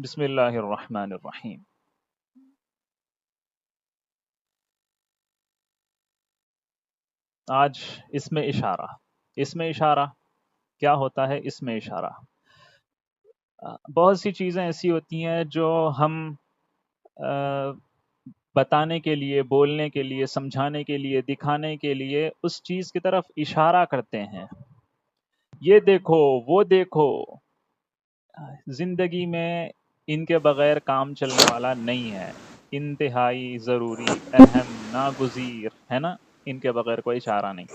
بسم اللہ الرحمن الرحیم۔ آج اسم اشارہ کیا ہوتا ہے؟ اسم اشارہ بہت سی چیزیں ایسی ہوتی ہیں جو ہم بتانے کے لیے، بولنے کے لیے، سمجھانے کے لیے، دکھانے کے لیے اس چیز کی طرف اشارہ کرتے ہیں۔ یہ دیکھو، وہ دیکھو، زندگی میں ان کے بغیر کام چلنے والا نہیں ہے، انتہائی ضروری، اہم، ناگزیر ہے نا، ان کے بغیر کوئی اشارہ نہیں۔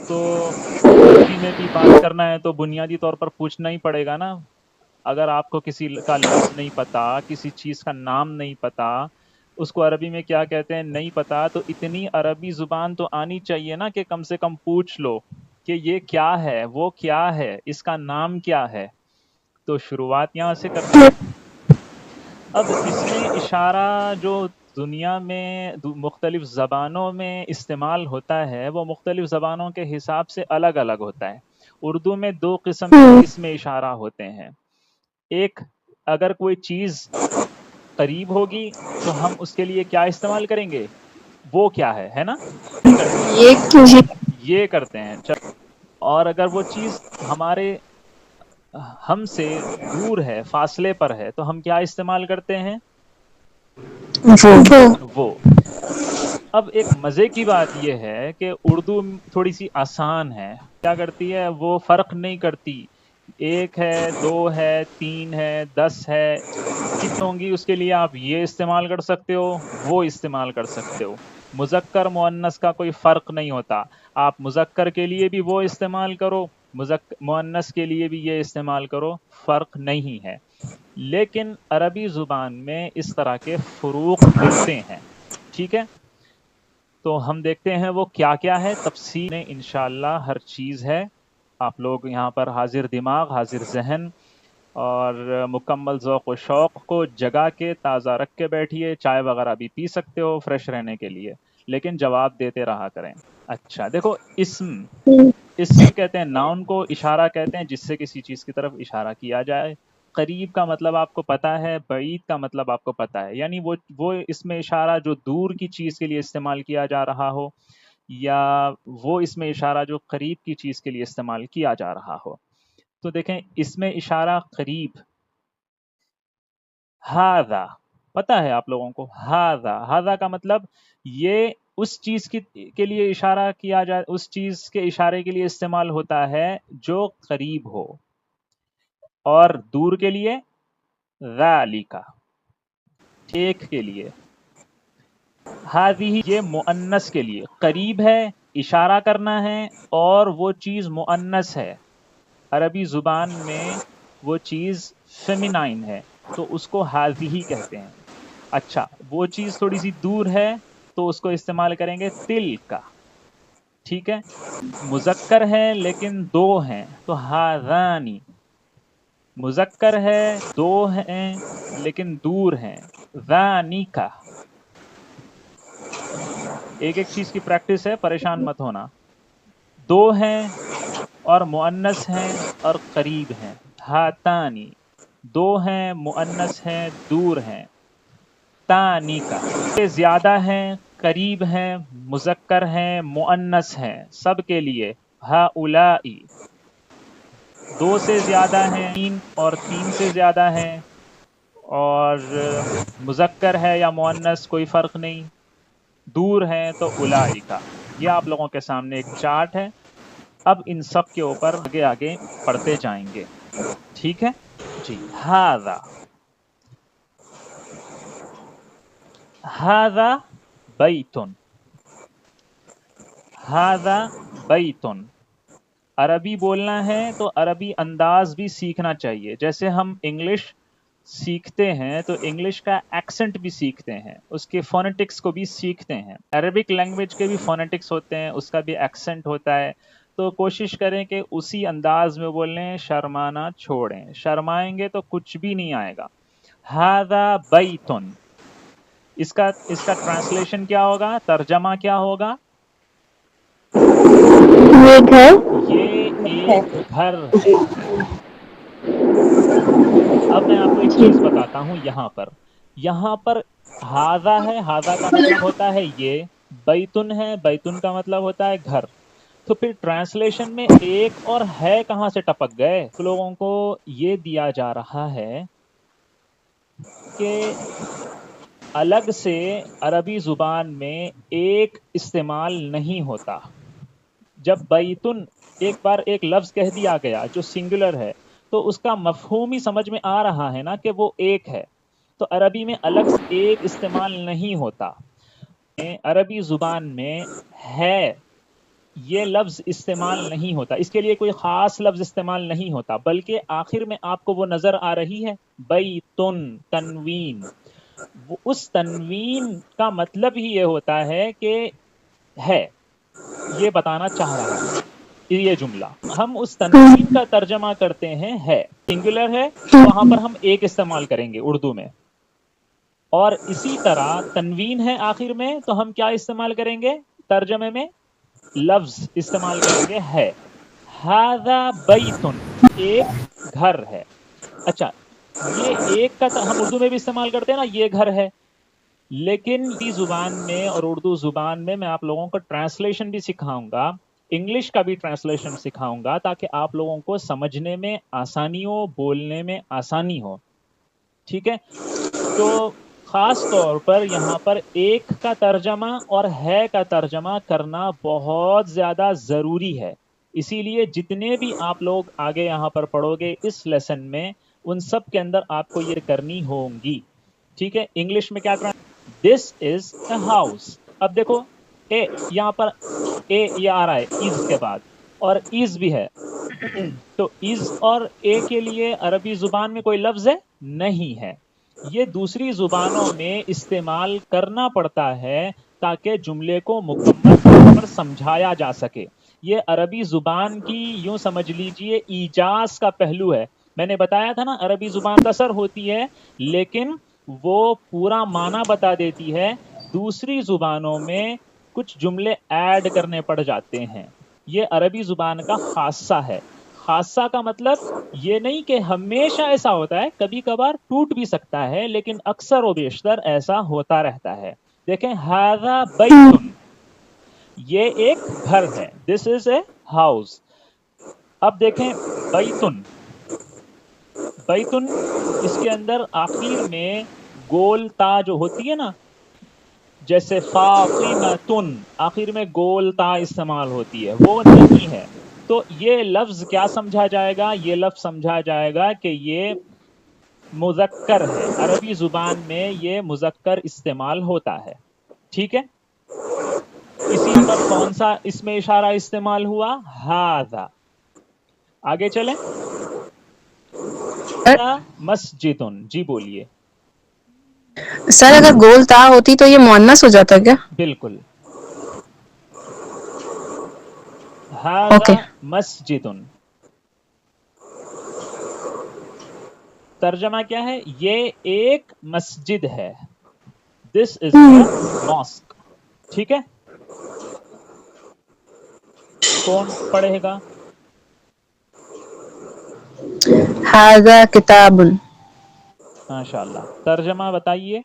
تو عربی میں بھی بات کرنا ہے تو بنیادی طور پر پوچھنا ہی پڑے گا نا۔ اگر آپ کو کسی کا لفظ نہیں پتا، کسی چیز کا نام نہیں پتا، اس کو عربی میں کیا کہتے ہیں نہیں پتا، تو اتنی عربی زبان تو آنی چاہیے نا کہ کم سے کم پوچھ لو کہ یہ کیا ہے، وہ کیا ہے، اس کا نام کیا ہے۔ تو شروعات یہاں سے کرتے ہیں۔ اب اس میں اشارہ جو دنیا میں مختلف زبانوں میں استعمال ہوتا ہے وہ مختلف زبانوں کے حساب سے الگ الگ ہوتا ہے۔ اردو میں دو قسم کے اس میں اشارہ ہوتے ہیں۔ ایک، اگر کوئی چیز قریب ہوگی تو ہم اس کے لیے کیا استعمال کریں گے؟ وہ کیا ہے نا، یہ کرتے ہیں۔ اور اگر وہ چیز ہم سے دور ہے، فاصلے پر ہے، تو ہم کیا استعمال کرتے ہیں؟ وہ۔ اب ایک مزے کی بات یہ ہے کہ اردو تھوڑی سی آسان ہے، کیا کرتی ہے وہ فرق نہیں کرتی، ایک ہے، دو ہے، تین ہے، 10 ہے، کتنی ہوں گی اس کے لیے آپ یہ استعمال کر سکتے ہو، وہ استعمال کر سکتے ہو۔ مذکر مؤنث کا کوئی فرق نہیں ہوتا، آپ مذکر کے لیے بھی وہ استعمال کرو، مؤنث کے لیے بھی یہ استعمال کرو، فرق نہیں ہے۔ لیکن عربی زبان میں اس طرح کے فروق ملتے ہیں، ٹھیک ہے؟ تو ہم دیکھتے ہیں وہ کیا کیا ہے، تفصیل میں انشاءاللہ ہر چیز ہے۔ آپ لوگ یہاں پر حاضر دماغ، حاضر ذہن اور مکمل ذوق و شوق کو جگا کے تازہ رکھ کے بیٹھیے، چائے وغیرہ بھی پی سکتے ہو فریش رہنے کے لیے، لیکن جواب دیتے رہا کریں۔ اچھا دیکھو، اسم کہتے ہیں ناؤن کو، اشارہ کہتے ہیں جس سے کسی چیز کی طرف اشارہ کیا جائے۔ قریب کا مطلب آپ کو پتا ہے، بعید کا مطلب آپ کو پتا ہے، یعنی وہ اس میں اشارہ جو دور کی چیز کے لیے استعمال کیا جا رہا ہو، یا وہ اس میں اشارہ جو قریب کی چیز کے لیے استعمال کیا جا رہا ہو۔ تو دیکھیں، اس میں اشارہ قریب، ہاذا، پتا ہے آپ لوگوں کو، ہاذا کا مطلب یہ اس چیز کے لیے اشارہ کیا جائے، اس چیز کے اشارے کے لیے استعمال ہوتا ہے جو قریب ہو، اور دور کے لیے ذالک، ایک کے لیے۔ ہذہ، یہ مؤنث کے لیے، قریب ہے، اشارہ کرنا ہے، اور وہ چیز مؤنث ہے۔ عربی زبان میں وہ چیز فیمینائن ہے تو اس کو ہذہ کہتے ہیں۔ اچھا، وہ چیز تھوڑی سی دور ہے تو اس کو استعمال کریں گے تلک، ٹھیک ہے؟ مذکر ہے لیکن دو ہیں تو ہذانی، مذکر ہے، دو ہیں لیکن دور ہیں، ذانک۔ ایک ایک چیز کی پریکٹس ہے، پریشان مت ہونا۔ دو ہیں اور مؤنث ہیں اور قریب ہیں، ہاتانی، دو ہیں، مؤنث ہیں، دور ہیں، تانیکا، سے زیادہ ہیں، قریب ہیں، مذکر ہیں، مؤنث ہیں، سب کے لیے، ہاؤلائی، دو سے زیادہ ہیں، تین اور تین سے زیادہ ہیں، اور مذکر ہے یا مؤنث کوئی فرق نہیں، دور ہیں تو اولائکا۔ یہ آپ لوگوں کے سامنے ایک چارٹ ہے، اب ان سب کے اوپر آگے آگے پڑھتے جائیں گے، ٹھیک ہے جی۔ ھذا، ھذا بیت، ھذا بیت۔ عربی بولنا ہے تو عربی انداز بھی سیکھنا چاہیے، جیسے ہم انگلش سیکھتے ہیں تو انگلش کا ایکسنٹ بھی سیکھتے ہیں، اس کے فونیٹکس کو بھی سیکھتے ہیں۔ عربک لینگویج کے بھی فونیٹکس ہوتے ہیں، اس کا بھی ایکسنٹ ہوتا ہے، تو کوشش کریں کہ اسی انداز میں بولیں، شرمانا چھوڑیں، شرمائیں گے تو کچھ بھی نہیں آئے گا۔ ھذا بیت، اس کا ٹرانسلیشن کیا ہوگا، ترجمہ کیا ہوگا؟ یہ ایک گھر ہے، اب میں آپ کو ایک چیز بتاتا ہوں، یہاں پر ہاذا ہے، ہاذا کا مطلب ہوتا ہے یہ، بیتن ہے، بیتن کا مطلب ہوتا ہے گھر. تو پھر ٹرانسلیشن میں ایک اور ہے کہاں سے ٹپک گئے؟ لوگوں کو یہ دیا جا رہا ہے کہ الگ سے عربی زبان میں ایک استعمال نہیں ہوتا. جب بیتن ایک بار ایک لفظ کہہ دیا گیا جو سنگولر ہے تو اس کا مفہوم ہی سمجھ میں آ رہا ہے نا کہ وہ ایک ہے. تو عربی میں الگ سے ایک استعمال نہیں ہوتا. عربی زبان میں ہے یہ لفظ استعمال نہیں ہوتا، اس کے لیے کوئی خاص لفظ استعمال نہیں ہوتا، بلکہ آخر میں آپ کو وہ نظر آ رہی ہے بیتن، تنوین. اس تنوین کا مطلب ہی یہ ہوتا ہے کہ ہے، یہ بتانا چاہ رہا ہے یہ جملہ. ہم اس تنوین کا ترجمہ کرتے ہیں ہے، سنگولر ہے تو وہاں پر ہم ایک استعمال کریں گے اردو میں، اور اسی طرح تنوین ہے آخر میں تو ہم کیا استعمال کریں گے ترجمے میں؟ لفظ استعمال کریں گے ہے. ھذا بیتن، ایک گھر ہے. اچھا، یہ ایک کا ہم اردو میں بھی استعمال کرتے ہیں نا، یہ گھر ہے. لیکن زبان میں اور اردو زبان میں آپ لوگوں کو ٹرانسلیشن بھی سکھاؤں گا، انگلش کا بھی ٹرانسلیشن سکھاؤں گا تاکہ آپ لوگوں کو سمجھنے میں آسانی ہو، بولنے میں آسانی ہو. ٹھیک ہے؟ تو خاص طور پر یہاں پر ایک کا ترجمہ اور ہے کا ترجمہ کرنا بہت زیادہ ضروری ہے. اسی لیے جتنے بھی آپ لوگ آگے یہاں پر پڑھو گے اس لیسن میں، ان سب کے اندر آپ کو یہ کرنی ہوں گی. ٹھیک ہے؟ انگلش میں کیا کرنا؟ دس از اے ہاؤس. اب دیکھو اے، یہاں پر اے یہ آ رہا ہے از کے بعد، اور از بھی ہے. تو از اور اے کے لیے عربی زبان میں کوئی لفظ ہے نہیں ہے. یہ دوسری زبانوں میں استعمال کرنا پڑتا ہے تاکہ جملے کو مکمل طور پر سمجھایا جا سکے. یہ عربی زبان کی یوں سمجھ لیجئے ایجاز کا پہلو ہے. میں نے بتایا تھا نا عربی زبان مختصر ہوتی ہے لیکن وہ پورا معنی بتا دیتی ہے. دوسری زبانوں میں کچھ جملے ایڈ کرنے پڑ جاتے ہیں. یہ عربی زبان کا خاصہ ہے. خاصہ کا مطلب یہ نہیں کہ ہمیشہ ایسا ہوتا ہے، کبھی کبھار ٹوٹ بھی سکتا ہے، لیکن اکثر و بیشتر ایسا ہوتا رہتا ہے. دیکھیں ھذا بیتن، یہ ایک گھر ہے، دس از اے ہاؤس. اب دیکھیں بیتن، بیتن اس کے اندر آخر میں گول تا جو ہوتی ہے نا، جیسے فاطمتن آخر میں گول تا استعمال ہوتی ہے، وہ نہیں ہے. تو یہ لفظ کیا سمجھا جائے گا؟ یہ لفظ سمجھا جائے گا کہ یہ مذکر ہے. عربی زبان میں یہ مذکر استعمال ہوتا ہے. ٹھیک ہے؟ اسی پر کون سا اس میں اشارہ استعمال ہوا؟ ھذا. آگے چلیں. مسجدن، جی بولیے. سر اگر گول تا ہوتی تو یہ مؤنث ہو جاتا کیا؟ بالکل. ھذا اوکے. مسجدن، ترجمہ کیا ہے؟ یہ ایک مسجد ہے. دس از اے ماسک. ٹھیک ہے؟ کون پڑھے گا؟ ھذا کتاب. ماشاء اللہ. ترجمہ بتائیے.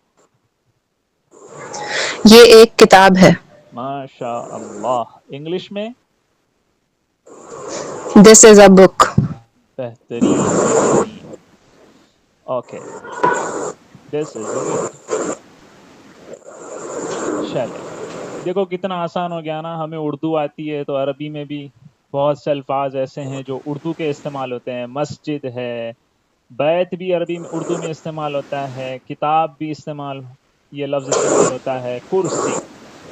یہ ایک کتاب ہے. ماشاء اللہ. انگلش میں؟ دس از اے بک. بہترین بہترین. اوکے، دس از اے بک. چلے، دیکھو کتنا آسان ہو گیا نا. ہمیں اردو آتی ہے تو عربی میں بھی بہت سے الفاظ ایسے ہیں جو اردو کے استعمال ہوتے ہیں. مسجد ہے، بیت بھی عربی میں اردو میں استعمال ہوتا ہے، کتاب بھی استعمال، یہ لفظ استعمال ہوتا ہے. کرسی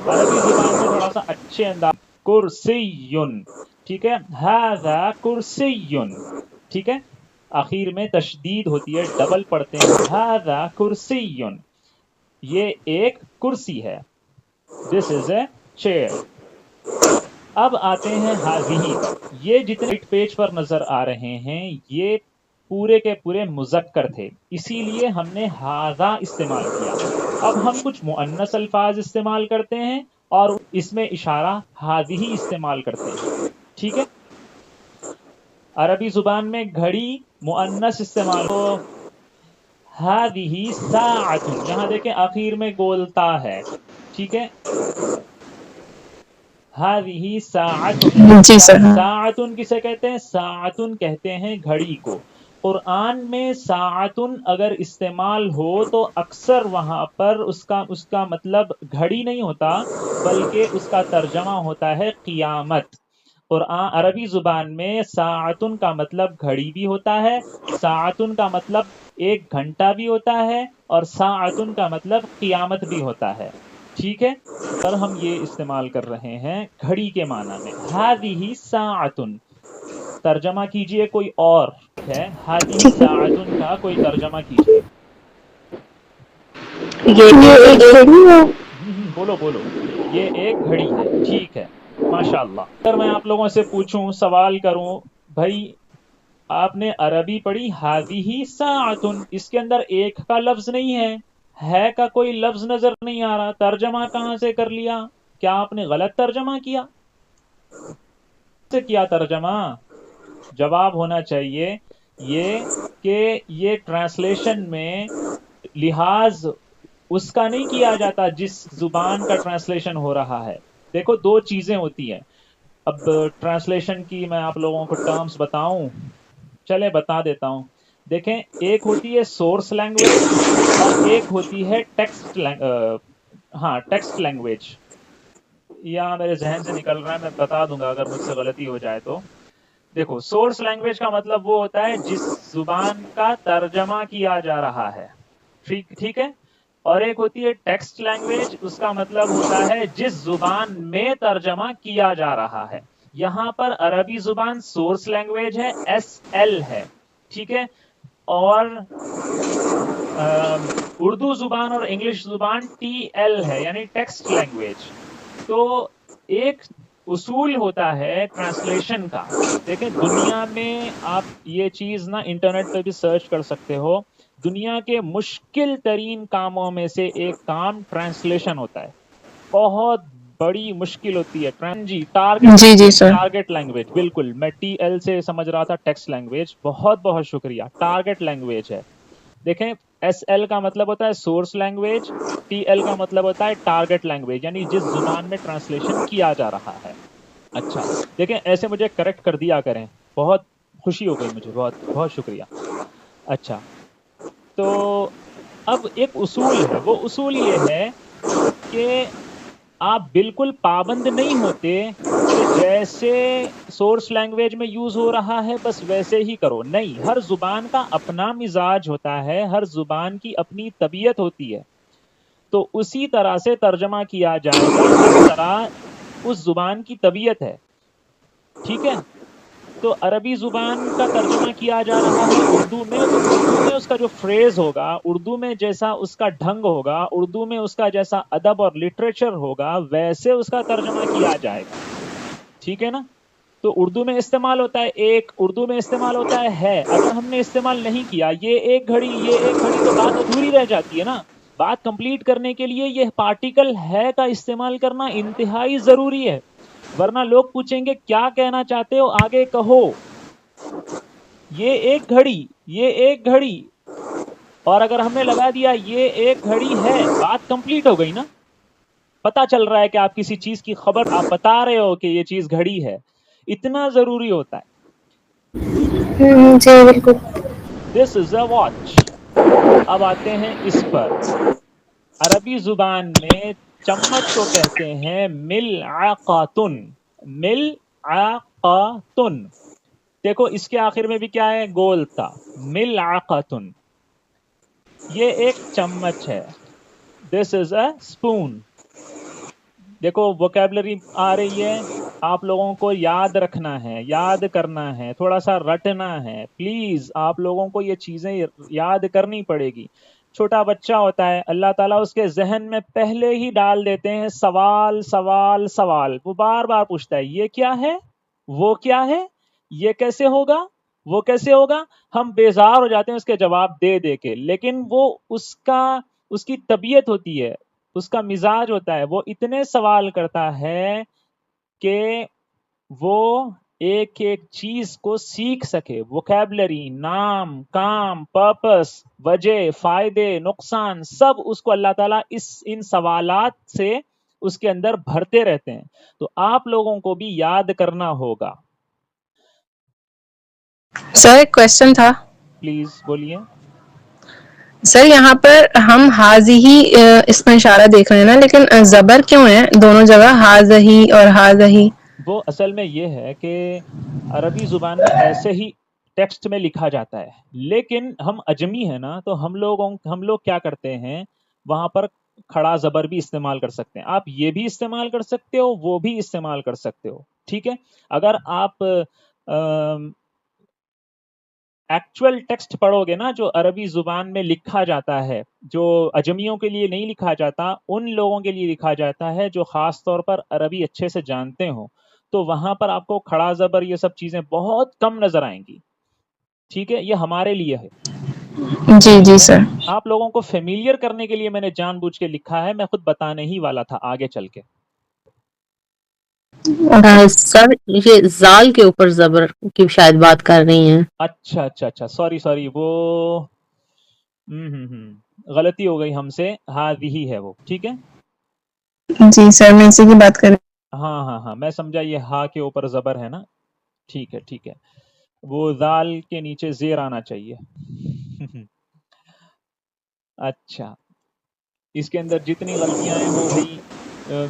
عربی زبان میں تھوڑا سا اچھے انداز، کرسیٌ. ٹھیک ہے؟ ھذا کرسیٌ. ٹھیک ہے؟ آخر میں تشدید ہوتی ہے، ڈبل پڑھتے ہیں. ھذا کرسیٌ، یہ ایک کرسی ہے. دس از اے چیئر. اب آتے ہیں ھذہ پر. یہ جتنے پیج پر نظر آ رہے ہیں یہ پورے کے پورے مذکر تھے، اسی لیے ہم نے ھذا استعمال کیا. اب ہم کچھ مؤنث الفاظ استعمال کرتے ہیں اور اس میں اشارہ ھذہ استعمال کرتے ہیں. ٹھیک ہے؟ عربی زبان میں گھڑی مؤنث استعمال ہو، ہادہ ساعۃ، یہاں دیکھیں آخر میں گولتا ہے، ٹھیک ہے، ہادہ ساعۃ، جی سر. ہاں. ساعۃ کسے کہتے ہیں؟ ساعۃ کہتے ہیں گھڑی کو۔ قرآن میں ساعۃ اگر استعمال ہو تو اکثر وہاں پر اس کا مطلب گھڑی نہیں ہوتا، بلکہ اس کا ترجمہ ہوتا ہے قیامت۔ قرآن عربی زبان میں ساعۃ کا مطلب گھڑی بھی ہوتا ہے، ساعۃ کا مطلب ایک گھنٹہ بھی ہوتا ہے، اور ساعۃ کا مطلب قیامت بھی ہوتا ہے، ٹھیک ہے۔ پر ہم یہ استعمال کر رہے ہیں گھڑی کے معنی میں۔ ہذہ ساعۃ، ترجمہ کیجئے کوئی اور ہے، ہذہ ٹھیک ہے. ساعۃ کا کوئی ترجمہ کیجئے۔ یہ ایک گھڑی ہے. بولو بولو، یہ ایک گھڑی ہے، ٹھیک ہے، ماشاء اللہ۔ اگر میں آپ لوگوں سے پوچھوں، سوال کروں، بھائی آپ نے عربی پڑھی، ہذہ ساعۃ، اس کے اندر ایک کا لفظ نہیں ہے کا کوئی لفظ نظر نہیں آ رہا، ترجمہ کہاں سے کر لیا؟ کیا آپ نے غلط ترجمہ کیا؟ سے کیا ترجمہ؟ جواب ہونا چاہیے یہ کہ یہ ٹرانسلیشن میں لحاظ اس کا نہیں کیا جاتا جس زبان کا ٹرانسلیشن ہو رہا ہے۔ دیکھو دو چیزیں ہوتی ہیں، اب ٹرانسلیشن کی میں آپ لوگوں کو ٹرمز بتاؤں، چلے بتا دیتا ہوں۔ دیکھیں، ایک ہوتی ہے سورس لینگویج اور ایک ہوتی ہے ٹیکسٹ لینگویج۔ یا میرے ذہن سے نکل رہا ہے، میں بتا دوں گا اگر مجھ سے غلطی ہو جائے تو۔ دیکھو، سورس لینگویج کا مطلب وہ ہوتا ہے جس زبان کا ترجمہ کیا جا رہا ہے، ٹھیک ہے، اور ایک ہوتی ہے ٹیکسٹ لینگویج، اس کا مطلب ہوتا ہے جس زبان میں ترجمہ کیا جا رہا ہے۔ یہاں پر عربی زبان سورس لینگویج ہے، SL ہے، ٹھیک ہے، اور اردو زبان اور انگلش زبان TL ہے، یعنی ٹیکسٹ لینگویج۔ تو ایک اصول ہوتا ہے ٹرانسلیشن کا۔ دیکھیں دنیا میں آپ یہ چیز نا انٹرنیٹ پہ بھی سرچ کر سکتے ہو، دنیا کے مشکل ترین کاموں میں سے ایک کام ٹرانسلیشن ہوتا ہے، بہت بڑی مشکل ہوتی ہے۔ جی، ٹارگٹ جی جی لینگویج، سر. ٹارگٹ لینگویج، بالکل، میں TL سے سمجھ رہا تھا ٹیکسٹ لینگویج، بہت بہت شکریہ، ٹارگٹ لینگویج ہے۔ دیکھیں SL کا مطلب ہوتا ہے سورس لینگویج، TL کا مطلب ہوتا ہے ٹارگٹ لینگویج، یعنی جس زبان میں ٹرانسلیشن کیا جا رہا ہے۔ اچھا، دیکھیں ایسے مجھے کریکٹ کر دیا کریں، بہت خوشی ہو گئی مجھے، بہت بہت شکریہ۔ اچھا، تو اب ایک اصول ہے، وہ اصول یہ ہے کہ آپ بالکل پابند نہیں ہوتے کہ جیسے سورس لینگویج میں یوز ہو رہا ہے بس ویسے ہی کرو، نہیں، ہر زبان کا اپنا مزاج ہوتا ہے، ہر زبان کی اپنی طبیعت ہوتی ہے، تو اسی طرح سے ترجمہ کیا جائے گا جس طرح اس زبان کی طبیعت ہے، ٹھیک ہے۔ تو عربی زبان کا ترجمہ کیا جا رہا ہے اردو میں، تو اردو میں اس کا جو فریز ہوگا، اردو میں جیسا اس کا ڈھنگ ہوگا، اردو میں اس کا جیسا ادب اور لٹریچر ہوگا، ویسے اس کا ترجمہ کیا جائے گا، ٹھیک ہے نا۔ تو اردو میں استعمال ہوتا ہے ایک، اردو میں استعمال ہوتا ہے اگر ہم نے استعمال نہیں کیا یہ ایک گھڑی، یہ ایک گھڑی، تو بات ادھوری رہ جاتی ہے نا۔ بات کمپلیٹ کرنے کے لیے یہ پارٹیکل ہے کا استعمال کرنا انتہائی ضروری ہے، ورنہ لوگ پوچھیں گے کیا کہنا چاہتے ہو، آگے کہو۔ یہ ایک گھڑی، یہ ایک گھڑی، اور اگر ہم نے لگا دیا یہ ایک گھڑی ہے، بات کمپلیٹ ہو گئی نا۔ پتا چل رہا ہے کہ آپ کسی چیز کی خبر آپ بتا رہے ہو کہ یہ چیز گھڑی ہے، اتنا ضروری ہوتا ہے۔ جی بالکل. دس از اے واچ۔ اب آتے ہیں اس پر، عربی زبان میں چمچ کو کہتے ہیں ملعقۃ، ملعقۃ۔ دیکھو اس کے آخر میں بھی کیا ہے؟ گول تا، ملعقۃ، یہ ایک چمچ ہے، دس از اے اسپون۔ دیکھو ووکیبلری آ رہی ہے، آپ لوگوں کو یاد رکھنا ہے، یاد کرنا ہے، تھوڑا سا رٹنا ہے، پلیز آپ لوگوں کو یہ چیزیں یاد کرنی پڑے گی۔ چھوٹا بچہ ہوتا ہے، اللہ تعالیٰ اس کے ذہن میں پہلے ہی ڈال دیتے ہیں سوال سوال سوال، وہ بار بار پوچھتا ہے یہ کیا ہے، وہ کیا ہے، یہ کیسے ہوگا، وہ کیسے ہوگا، ہم بیزار ہو جاتے ہیں اس کے جواب دے دے کے، لیکن وہ اس کی طبیعت ہوتی ہے، اس کا مزاج ہوتا ہے، وہ اتنے سوال کرتا ہے کہ وہ ایک ایک چیز کو سیکھ سکے، ووکیبلری، نام، کام، پرپس، وجہ، فائدے، نقصان، سب اس کو اللہ تعالیٰ ان سوالات سے اس کے اندر بھرتے رہتے ہیں. تو آپ لوگوں کو بھی یاد کرنا ہوگا. سر ایک کوشچن تھا. پلیز بولیے. سر یہاں پر ہم حاضی اس میں اشارہ دیکھ رہے ہیں نا، لیکن زبر کیوں ہے دونوں جگہ، حاضی اور حاضی؟ وہ اصل میں یہ ہے کہ عربی زبان میں ایسے ہی ٹیکسٹ میں لکھا جاتا ہے، لیکن ہم اجمی ہیں نا، تو ہم لوگ کیا کرتے ہیں، وہاں پر کھڑا زبر بھی استعمال کر سکتے ہیں. آپ یہ بھی استعمال کر سکتے ہو، وہ بھی استعمال کر سکتے ہو. ٹھیک ہے. اگر آپ ایکچوئل ٹیکسٹ پڑھو گے نا، جو عربی زبان میں لکھا جاتا ہے، جو اجمیوں کے لیے نہیں لکھا جاتا، ان لوگوں کے لیے لکھا جاتا ہے جو خاص طور پر عربی اچھے سے جانتے ہوں، تو وہاں پر آپ کو کھڑا زبر یہ سب چیزیں بہت کم نظر آئیں گی. ٹھیک ہے. یہ ہمارے لیے ہے. جی جی سر. آپ لوگوں کو فیملیئر کرنے کے لیے میں نے جان بوجھ کے لکھا ہے، میں خود بتانے ہی والا تھا آگے چل کے. سر یہ زال کے اوپر زبر کی شاید بات کر رہی ہیں. اچھا سوری وہ غلطی ہو گئی ہم سے. ہی ہے وہ. ٹھیک ہے. جی سر میں اسی کی بات کر رہی ہوں. ہاں میں سمجھا یہ ہا کے اوپر زبر ہے نا. ٹھیک ہے. وہ زال کے نیچے زیر آنا چاہیے. اچھا. اس کے اندر جتنی غلطیاں ہیں وہ بھائی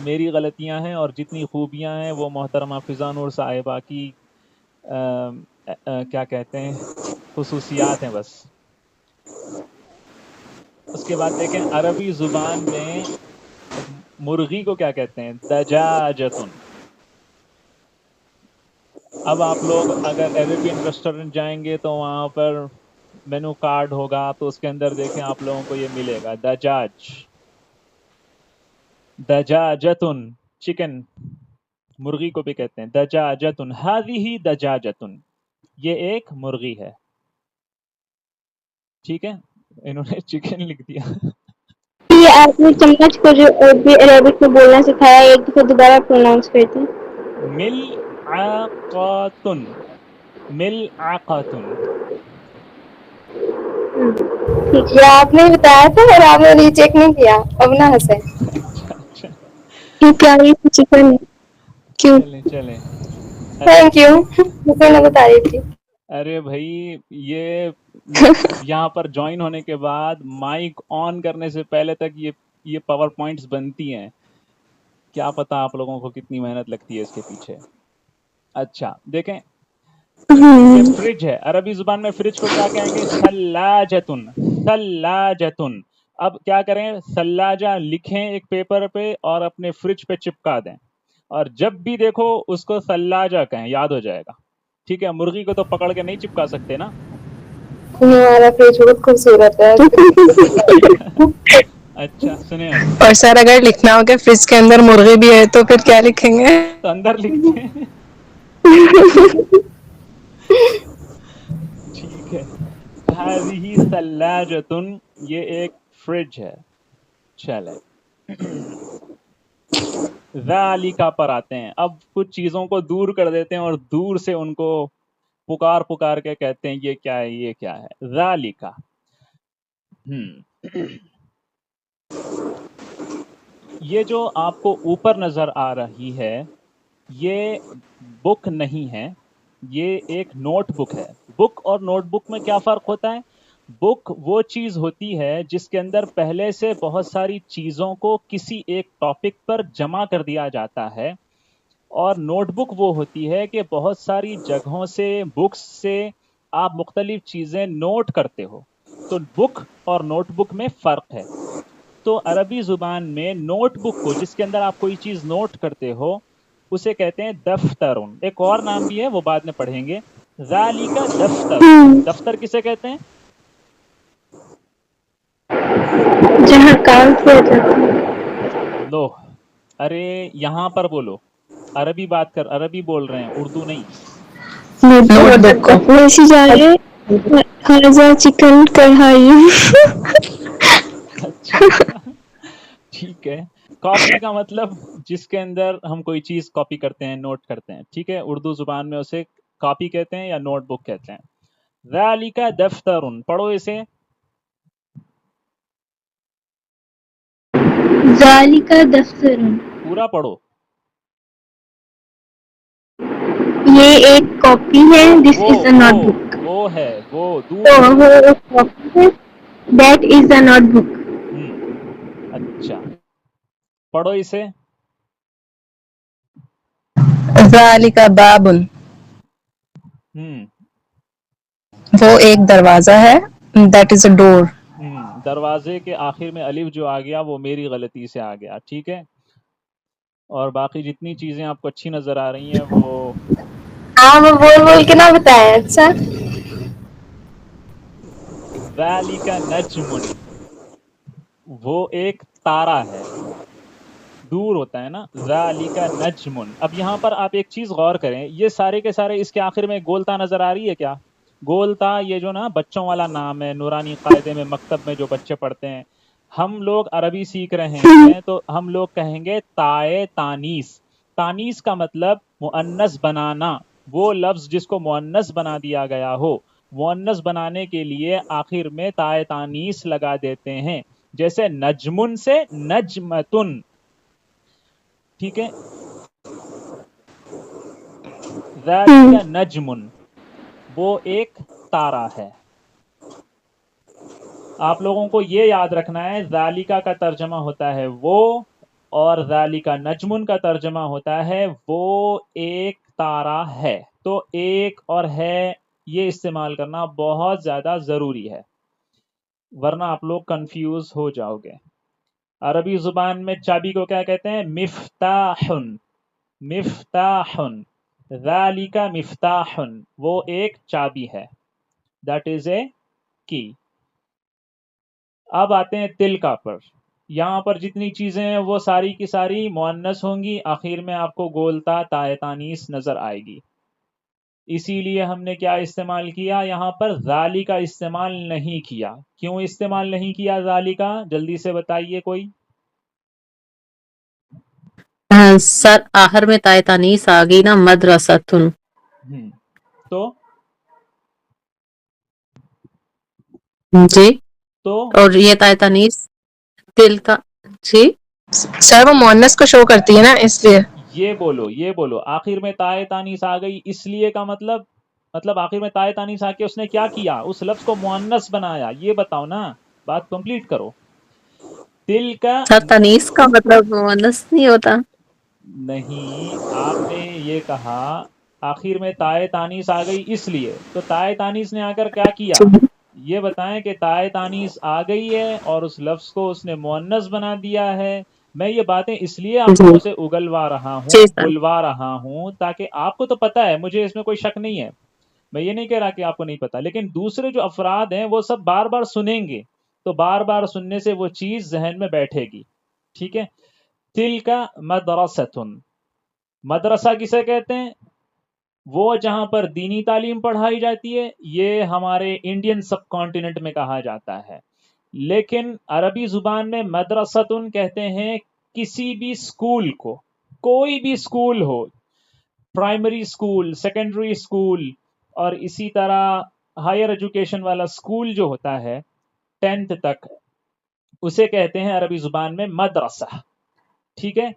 میری غلطیاں ہیں، اور جتنی خوبیاں ہیں وہ محترمہ فضا نور صاحبہ کی کیا کہتے ہیں خصوصیات ہیں بس. اس کے بعد دیکھیں عربی زبان میں مرغی کو کیا کہتے ہیں، دجاجتن. اب آپ لوگ اگر عربین ریسٹورنٹ جائیں گے تو وہاں پر مینو کارڈ ہوگا، تو اس کے اندر دیکھیں آپ لوگوں کو یہ ملے گا دجاجتن چکن، مرغی کو بھی کہتے ہیں دجاجتن. ہذہ دجاجتن، یہ ایک مرغی ہے. ٹھیک ہے. انہوں نے چکن لکھ دیا. یہ آپ نے چمچ کو جو عربک میں بولنا سکھایا، ایک دفعہ دوبارہ پروناؤنس کرتے ہیں. ملعقۃ. ٹھیک ہے. آپ نے بتایا تھا اور آپ نے ری چیک نہیں کیا، اب نہ ہنسیں. اچھا یہ پیاری سی چکن ہے. کیوں؟ چلیں. Thank you. مجھے نہ بتا رہی تھی. ارے بھائی یہ یہاں پر جوائن ہونے کے بعد مائک آن کرنے سے پہلے تک یہ پاور پوائنٹس بنتی ہیں. کیا پتا آپ لوگوں کو کتنی محنت لگتی ہے اس کے پیچھے. اچھا دیکھیں یہ فریج ہے. عربی زبان میں فریج کو کیا کہیں گے، ثلاجتن. اب کیا کریں، ثلاجہ لکھیں ایک پیپر پہ اور اپنے فریج پہ چپکا دیں، اور جب بھی دیکھو اس کو ثلاجہ کہیں، یاد ہو جائے گا. ٹھیک ہے. مرغی کو تو پکڑ کے نہیں چپکا سکتے نا. ہمارا فریج بہت خوبصورت ہے. اچھا سنیں اب. اور سر اگر لکھنا ہو کہ فریج کے اندر مرغی بھی ہے تو پھر کیا لکھیں گے؟ تو اندر لکھتے ہیں. ٹھیک ہے. ہذہ ثلاجۃ، یہ ایک فریج ہے. چلیں ذالک پر آتے ہیں. اب کچھ چیزوں کو دور کر دیتے ہیں اور دور سے ان کو پکار کے کہتے ہیں یہ کیا ہے، یہ کیا ہے. ذالک. یہ جو آپ کو اوپر نظر آ رہی ہے یہ بک نہیں ہے، یہ ایک نوٹ بک ہے. بک اور نوٹ بک میں کیا فرق ہوتا ہے؟ بک وہ چیز ہوتی ہے جس کے اندر پہلے سے بہت ساری چیزوں کو کسی ایک ٹاپک پر جمع کر دیا جاتا ہے، اور نوٹ بک وہ ہوتی ہے کہ بہت ساری جگہوں سے، بکس سے آپ مختلف چیزیں نوٹ کرتے ہو. تو بک اور نوٹ بک میں فرق ہے. تو عربی زبان میں نوٹ بک کو، جس کے اندر آپ کوئی چیز نوٹ کرتے ہو، اسے کہتے ہیں دفتر. ایک اور نام بھی ہے وہ بعد میں پڑھیں گے. ذالک دفتر. دفتر کسے کہتے ہیں؟ جہاں کام کیا جاتا ہے. لو ارے یہاں پر بولو، عربی بات کر، عربی بول رہے ہیں، اردو نہیں. نوٹ بک کو ویسی جا رہے ہاضا چکن کڑھائی. اچھا ٹھیک ہے. کاپی کا مطلب جس کے اندر ہم کوئی چیز کاپی کرتے ہیں، نوٹ کرتے ہیں، ٹھیک ہے، اردو زبان میں اسے کاپی کہتے ہیں یا نوٹ بک کہتے ہیں. ذالک دفتر، پڑھو اسے. ذالک دفتر، پورا پڑھو. یہ ایک کاپی ہے. دس از اے نوٹ بک. وہ ہے، وہ دور تو ہے. وہ ایک کاپی ہے. That is a note book. اچھا، پڑھو اسے. ذالک باب، وہ ایک دروازہ ہے. دیٹ از اے ڈور. دروازے کے آخر میں الف جو آ گیا وہ میری غلطی سے آ گیا، ٹھیک ہے. اور باقی جتنی چیزیں آپ کو اچھی نظر آ رہی ہیں وہ ہاں وہ بول کے نہ بتائیں. اچھا، ذالک نجم، وہ ایک تارا ہے، دور ہوتا ہے نا. ذالک نجم. اب یہاں پر آپ ایک چیز غور کریں، یہ سارے کے سارے اس کے آخر میں گولتا نظر آ رہی ہے کیا؟ گولتا یہ جو نا بچوں والا نام ہے، نورانی قاعدے میں مکتب میں جو بچے پڑھتے ہیں. ہم لوگ عربی سیکھ رہے ہیں تو ہم لوگ کہیں گے تائے تانیس. تانیس کا مطلب مؤنث بنانا. وہ لفظ جس کو مؤنث بنا دیا گیا ہو، مؤنث بنانے کے لیے آخر میں تائے تانیس لگا دیتے ہیں. جیسے نجمن سے نجمتن، ٹھیک ہے. ذالک نجمن، وہ ایک تارا ہے. آپ لوگوں کو یہ یاد رکھنا ہے، ذالکا کا ترجمہ ہوتا ہے وہ، اور ذالک نجمن کا ترجمہ ہوتا ہے وہ ایک تارا ہے. تو ایک اور ہے یہ استعمال کرنا بہت زیادہ ضروری ہے، ورنہ آپ لوگ کنفیوز ہو جاؤ گے. عربی زبان میں چابی کو کیا کہتے ہیں؟ مفتاحن. مفتاحن، ذالک مفتاحن، وہ ایک چابی ہے. دیٹ از اے کی. اب آتے ہیں تلکا پر. یہاں پر جتنی چیزیں ہیں وہ ساری کی ساری مؤنث ہوں گی، آخر میں آپ کو گولتا تائے تانیس نظر آئے گی. اسی لیے ہم نے کیا استعمال کیا؟ یہاں پر ذالکا استعمال نہیں کیا. کیوں استعمال نہیں کیا ذالکا؟ جلدی سے بتائیے کوئی. سر آخر میں تائے تانیس آ گئی نا، مدرستن. تو جی، تو اور یہ تائے تانیس دل کا. جی سر وہ مؤنث کو شو کرتی ہے نا، اس لیے. یہ بولو آخر میں تائے تانیس آ گئی اس لیے کا مطلب آخر میں تائے تانیس آ کے اس نے کیا کیا؟ اس لفظ کو مؤنث بنایا. یہ بتاؤ نا، بات کمپلیٹ کرو. دل کا سر تانیس کا مطلب مؤنث نہیں ہوتا. نہیں، آپ نے یہ کہا آخر میں تائے تانیس آ گئی اس لیے، تو تائے تانیس نے آ کر کیا کیا؟ یہ بتائیں کہ تائے تانیس آ گئی ہے اور اس لفظ کو اس نے مؤنث بنا دیا ہے. میں یہ باتیں اس لیے آپ لوگوں سے اگلوا رہا ہوں، جی سر. بلوا رہا ہوں، تاکہ آپ کو تو پتہ ہے، مجھے اس میں کوئی شک نہیں ہے. میں یہ نہیں کہہ رہا کہ آپ کو نہیں پتا، لیکن دوسرے جو افراد ہیں وہ سب بار بار سنیں گے، تو بار بار سننے سے وہ چیز ذہن میں بیٹھے گی. ٹھیک ہے. تلک مدرستن، مدرسہ کسے کہتے ہیں؟ وہ جہاں پر دینی تعلیم پڑھائی جاتی ہے. یہ ہمارے انڈین سب کانٹیننٹ میں کہا جاتا ہے، لیکن عربی زبان میں مدرستن کہتے ہیں کسی بھی اسکول کو. کوئی بھی اسکول ہو، پرائمری اسکول، سیکنڈری اسکول، اور اسی طرح ہائر ایجوکیشن والا اسکول جو ہوتا ہے 10th تک، اسے کہتے ہیں عربی زبان میں مدرسہ. ٹھیک ہے.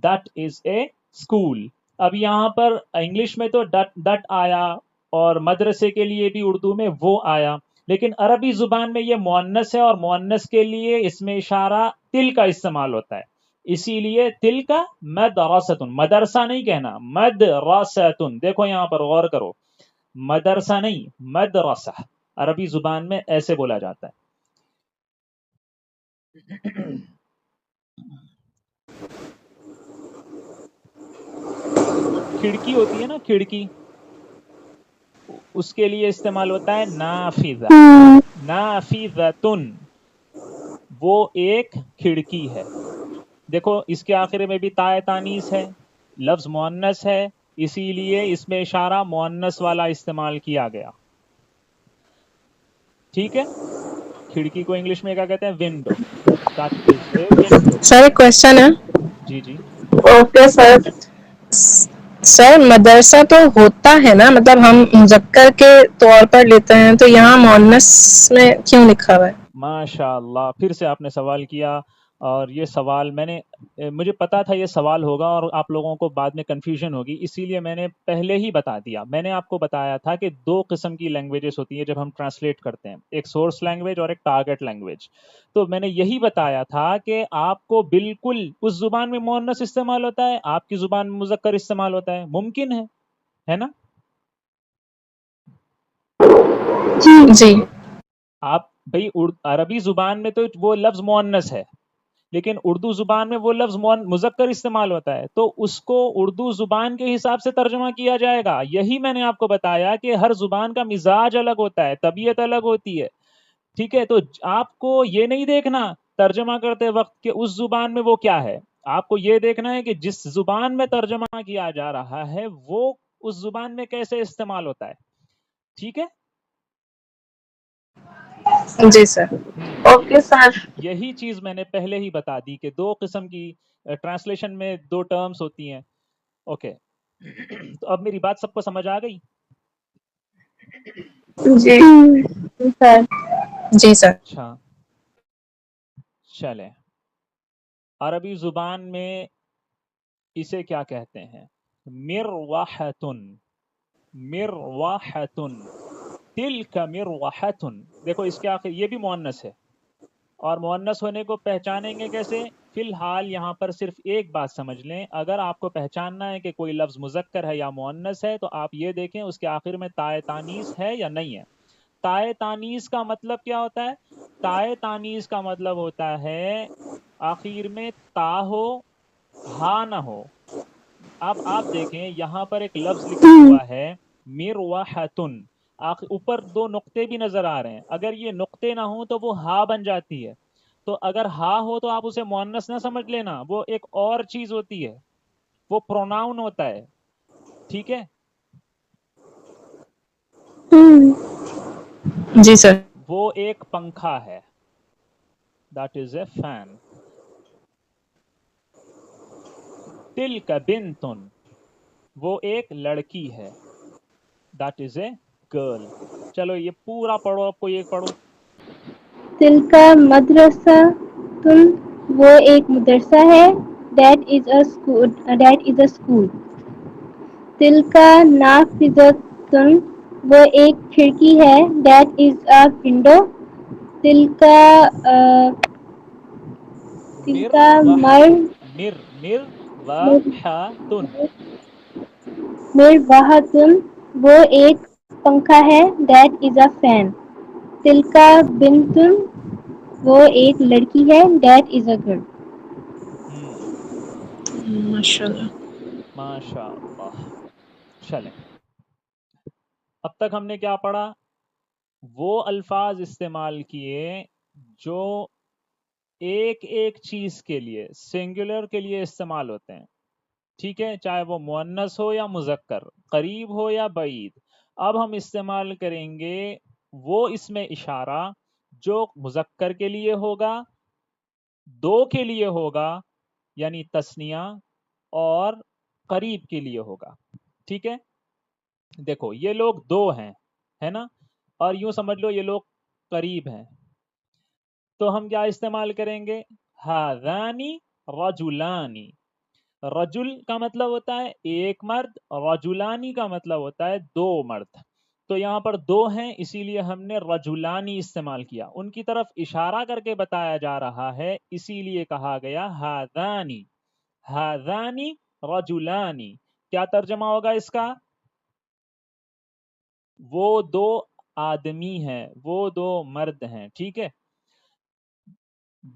That is a school. اب یہاں پر انگلش میں تو دٹ آیا اور مدرسے کے لیے بھی اردو میں وہ آیا، لیکن عربی زبان میں یہ مؤنث ہے اور مؤنث کے لیے اس میں اشارہ تل کا استعمال ہوتا ہے. اسی لیے تل کا مدرستن، مدرسہ نہیں کہنا، مدرستن. دیکھو یہاں پر غور کرو، مدرسہ نہیں مدرسہ، عربی زبان میں ایسے بولا جاتا ہے. کھڑکی ہوتی ہے نا، کھڑکی، اس کے لیے استعمال ہوتا ہے نافذہ. نافذتن، وہ ایک کھڑکی ہے. دیکھو اس کے آخر میں بھی تائے تانیس ہے، لفظ مؤنث ہے، اسی لیے اس میں اشارہ مؤنث والا استعمال کیا گیا. ٹھیک ہے. کھڑکی کو انگلش میں کیا کہتے ہیں؟ Window. That is a window. سر ایک کوشچن ہے. جی جی. Okay sir. سر مدرسہ تو ہوتا ہے نا، مطلب ہم مذکر کے طور پر لیتے ہیں، تو یہاں مؤنث میں کیوں لکھا ہوا ہے؟ ماشاء اللہ، پھر سے آپ نے سوال کیا، اور یہ سوال مجھے پتا تھا یہ سوال ہوگا اور آپ لوگوں کو بعد میں کنفیوژن ہوگی، اسی لیے میں نے پہلے ہی بتا دیا. میں نے آپ کو بتایا تھا کہ 2 قسم کی لینگویجز ہوتی ہیں جب ہم ٹرانسلیٹ کرتے ہیں، ایک سورس لینگویج اور ایک ٹارگٹ لینگویج. تو میں نے یہی بتایا تھا کہ آپ کو بالکل اس زبان میں مؤنث استعمال ہوتا ہے، آپ کی زبان میں مذکر استعمال ہوتا ہے، ممکن ہے نا؟ جی. آپ بھائی عربی زبان میں تو وہ لفظ مؤنث ہے، لیکن اردو زبان میں وہ لفظ مذکر استعمال ہوتا ہے، تو اس کو اردو زبان کے حساب سے ترجمہ کیا جائے گا. یہی میں نے آپ کو بتایا کہ ہر زبان کا مزاج الگ ہوتا ہے، طبیعت الگ ہوتی ہے. ٹھیک ہے، تو آپ کو یہ نہیں دیکھنا ترجمہ کرتے وقت کہ اس زبان میں وہ کیا ہے، آپ کو یہ دیکھنا ہے کہ جس زبان میں ترجمہ کیا جا رہا ہے وہ اس زبان میں کیسے استعمال ہوتا ہے. ٹھیک ہے. جی سر. Okay sir. یہی چیز میں نے پہلے ہی بتا دی کہ 2 قسم کی ٹرانسلیشن میں 2 ٹرمز ہوتی ہیں. اوکے. تو اب میری بات سب کو سمجھ آ گئی؟ جی سر. جی سر. اچھا چلیں، عربی زبان میں اسے کیا کہتے ہیں؟ مروحتن. مروحتن، تلک مروحتن. دیکھو اس کے آخر یہ بھی مؤنث ہے، اور مؤنث ہونے کو پہچانیں گے کیسے؟ فی الحال یہاں پر صرف ایک بات سمجھ لیں، اگر آپ کو پہچاننا ہے کہ کوئی لفظ مذکر ہے یا مؤنث ہے تو آپ یہ دیکھیں اس کے آخر میں تائے تانیث ہے یا نہیں ہے. تائے تانیث کا مطلب کیا ہوتا ہے؟ تائے تانیث کا مطلب ہوتا ہے آخر میں تا ہو، ہا نہ ہو. اب آپ دیکھیں یہاں پر ایک لفظ لکھا ہوا ہے مروحتن، اوپر 2 نقطے بھی نظر آ رہے ہیں، اگر یہ نقطے نہ ہوں تو وہ ہا بن جاتی ہے. تو اگر ہا ہو تو آپ اسے مؤنث نہ سمجھ لینا، وہ ایک اور چیز ہوتی ہے، وہ پروناؤن ہوتا ہے. ٹھیک ہے. جی سر. وہ ایک پنکھا ہے، that is a fan. تلک بنتن، وہ ایک لڑکی ہے، that is a girl. چلو یہ پورا پڑھو، آپ کو یہ پڑھو. دل کا مدرسہ تن، وہ ایک مدرسہ ہے. That is a school. دل کا نافذتن، وہ ایک کھڑکی ہے. That is a window. دل کا مروحتن، وہ ایک پنکھا ہے. That is a fan. دل کا بنتن، وہ ایک لڑکی ہے. That is a girl. ماشاء اللہ. ماشاء اللہ. چلیں، اب تک ہم نے کیا پڑھا؟ وہ الفاظ استعمال کیے جو ایک ایک چیز کے لیے، سنگولر کے لیے استعمال ہوتے ہیں. ٹھیک ہے، چاہے وہ مؤنث ہو یا مذکر، قریب ہو یا بعید. اب ہم استعمال کریں گے وہ اسم اشارہ جو مذکر کے لیے ہوگا، 2 کے لیے ہوگا یعنی تثنیہ، اور قریب کے لیے ہوگا. ٹھیک ہے. دیکھو یہ لوگ 2 ہیں، ہے نا، اور یوں سمجھ لو یہ لوگ قریب ہیں، تو ہم کیا استعمال کریں گے؟ ہذانی رجلانی. رجل کا مطلب ہوتا ہے ایک مرد، رجلانی کا مطلب ہوتا ہے 2 مرد. تو یہاں پر 2 ہیں، اسی لیے ہم نے رجلانی استعمال کیا، ان کی طرف اشارہ کر کے بتایا جا رہا ہے، اسی لیے کہا گیا ہذانی. ہذانی رجلانی. کیا ترجمہ ہوگا اس کا؟ وہ 2 آدمی ہیں، وہ 2 مرد ہیں. ٹھیک ہے.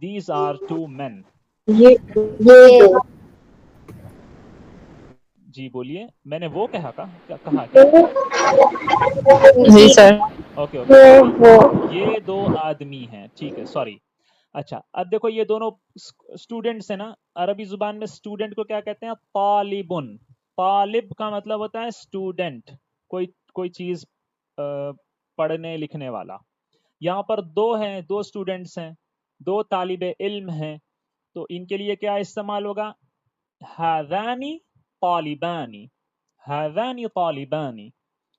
These are 2 men. جی بولیے، میں نے وہ کہا کہا کیا؟ جی سر. اوکے اوکے، یہ 2 آدمی ہیں. ٹھیک ہے، سوری. اچھا اب دیکھو یہ دونوں اسٹوڈنٹس ہیں نا، عربی زبان میں اسٹوڈنٹ کو کیا کہتے ہیں؟ طالبن. طالب کا مطلب ہوتا ہے اسٹوڈنٹ، کوئی چیز پڑھنے لکھنے والا. یہاں پر دو ہیں، دو اسٹوڈنٹس ہیں، دو طالب علم ہیں، تو ان کے لیے کیا استعمال ہوگا؟ ہذانی طالبانی، ہذانی طالبانی،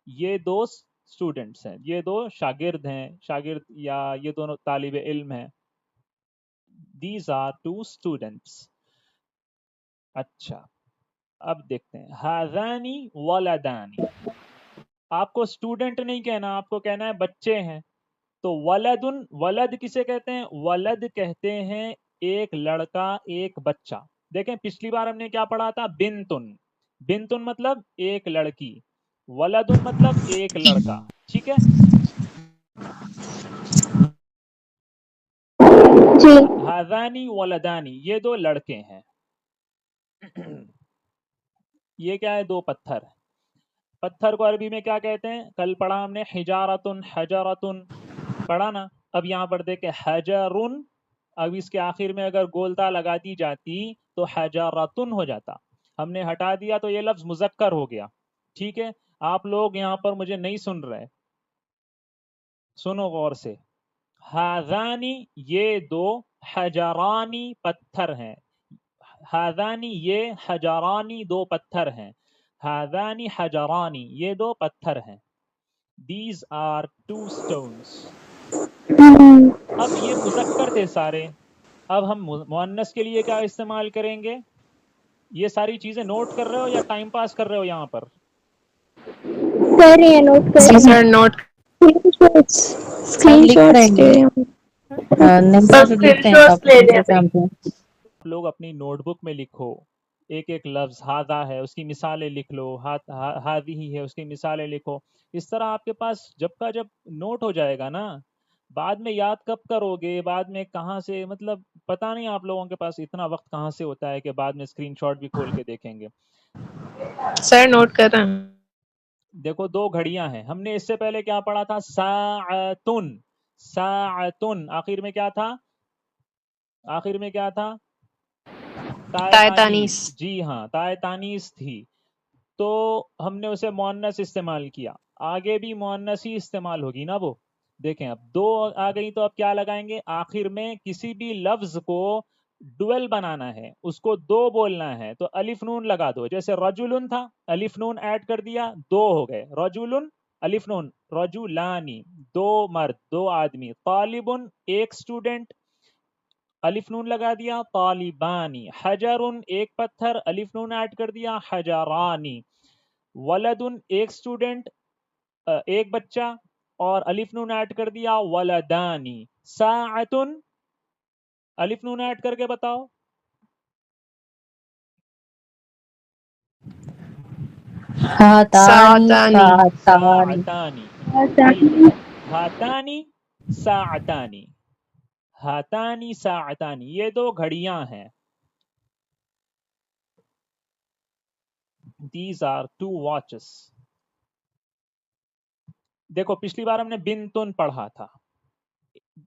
یہ دو اسٹوڈنٹس ہیں، یہ دو شاگرد ہیں، شاگرد یا یہ دونوں طالب علم ہیں. These are two students. اچھا اب دیکھتے ہیں ہذانی ولدانی. آپ کو اسٹوڈنٹ نہیں کہنا، آپ کو کہنا ہے بچے ہیں. تو ولدن، ولد کسے کہتے ہیں؟ ولد کہتے ہیں ایک لڑکا، ایک بچہ. دیکھیں پچھلی بار ہم نے کیا پڑھا تھا؟ بنتن. بنتن مطلب ایک لڑکی، ولدن مطلب ایک لڑکا. ٹھیک ہے، جی ہذانی ولدانی، یہ دو لڑکے ہیں. یہ کیا ہے؟ دو پتھر. پتھر کو عربی میں کیا کہتے ہیں؟ کل پڑھا ہم نے حجارتن، حجرتن پڑھا نا. اب یہاں پر دیکھیں حجرن، اب اس کے آخر میں اگر گولتا لگا دی جاتی تو حجرتن ہو جاتا. ہم نے ہٹا دیا تو یہ لفظ مذکر ہو گیا. ٹھیک ہے، آپ لوگ یہاں پر مجھے نہیں سن رہے، سنو غور سے. ہاذانی یہ دو، حجرانی پتھر ہیں. ہاذانی یہ، حجرانی دو پتھر ہیں. ہاذانی حجرانی یہ دو پتھر ہیں. These are two stones. اب یہ مذکر تھے سارے. اب ہم مؤنث کے لیے کیا استعمال کریں گے؟ یہ ساری چیزیں نوٹ کر رہے ہو یا ٹائم پاس کر رہے ہو یہاں پر؟ کر رہے ہیں، نوٹ کر رہے سر نوٹ ہیں. اسکرین لکھ رہے شاٹس ہیں، لے رہے نمبر لکھ رہے ہیں آپ آپ لوگ اپنی نوٹ بک میں لکھو ایک ایک لفظ. ہاذا ہے اس کی مثالیں لکھ لو، ہاذی ہے اس کی مثالیں لکھو. اس طرح آپ کے پاس جب کا جب نوٹ ہو جائے گا نا، بعد میں یاد کب کرو گے؟ بعد میں کہاں سے، مطلب پتہ نہیں آپ لوگوں کے پاس اتنا وقت کہاں سے ہوتا ہے کہ بعد میں اسکرین شاٹ بھی کھول کے دیکھیں گے. سر نوٹ کر رہے ہیں. دیکھو دو گھڑیاں ہیں. ہم نے اس سے پہلے کیا پڑھا تھا؟ ساعتن. ساعتن آخر میں کیا تھا؟ آخر میں کیا تھا؟ تائے تانیث. جی ہاں، تائے تانیث تھی، تو ہم نے اسے مؤنث استعمال کیا. آگے بھی مؤنث ہی استعمال ہوگی نا وہ. دیکھیں اب دو آ گئی تو اب کیا لگائیں گے؟ آخر میں کسی بھی لفظ کو ڈویل بنانا ہے، اس کو دو بولنا ہے تو الف نون لگا دو. جیسے رجلن تھا، الف نون ایڈ کر دیا، دو ہو گئے. رجلن الف نون، رجلانی دو مرد، دو آدمی. طالبن ایک اسٹوڈنٹ، الف نون لگا دیا، طالبانی. حجرن ایک پتھر، الف نون ایڈ کر دیا، حجرانی. ولدن ایک اسٹوڈنٹ، ایک بچہ، اور الف نون ایڈ کر دیا، ولدانی. ساعتن الف نون ایڈ کر کے بتاؤ. ہاتانی ساعتانی. ہیں. ہاتانی ساعتانی. ہاتانی ساعتانی یہ دو گھڑیاں ہیں. These are two watches. دیکھو پچھلی بار ہم نے بنتن پڑھا تھا،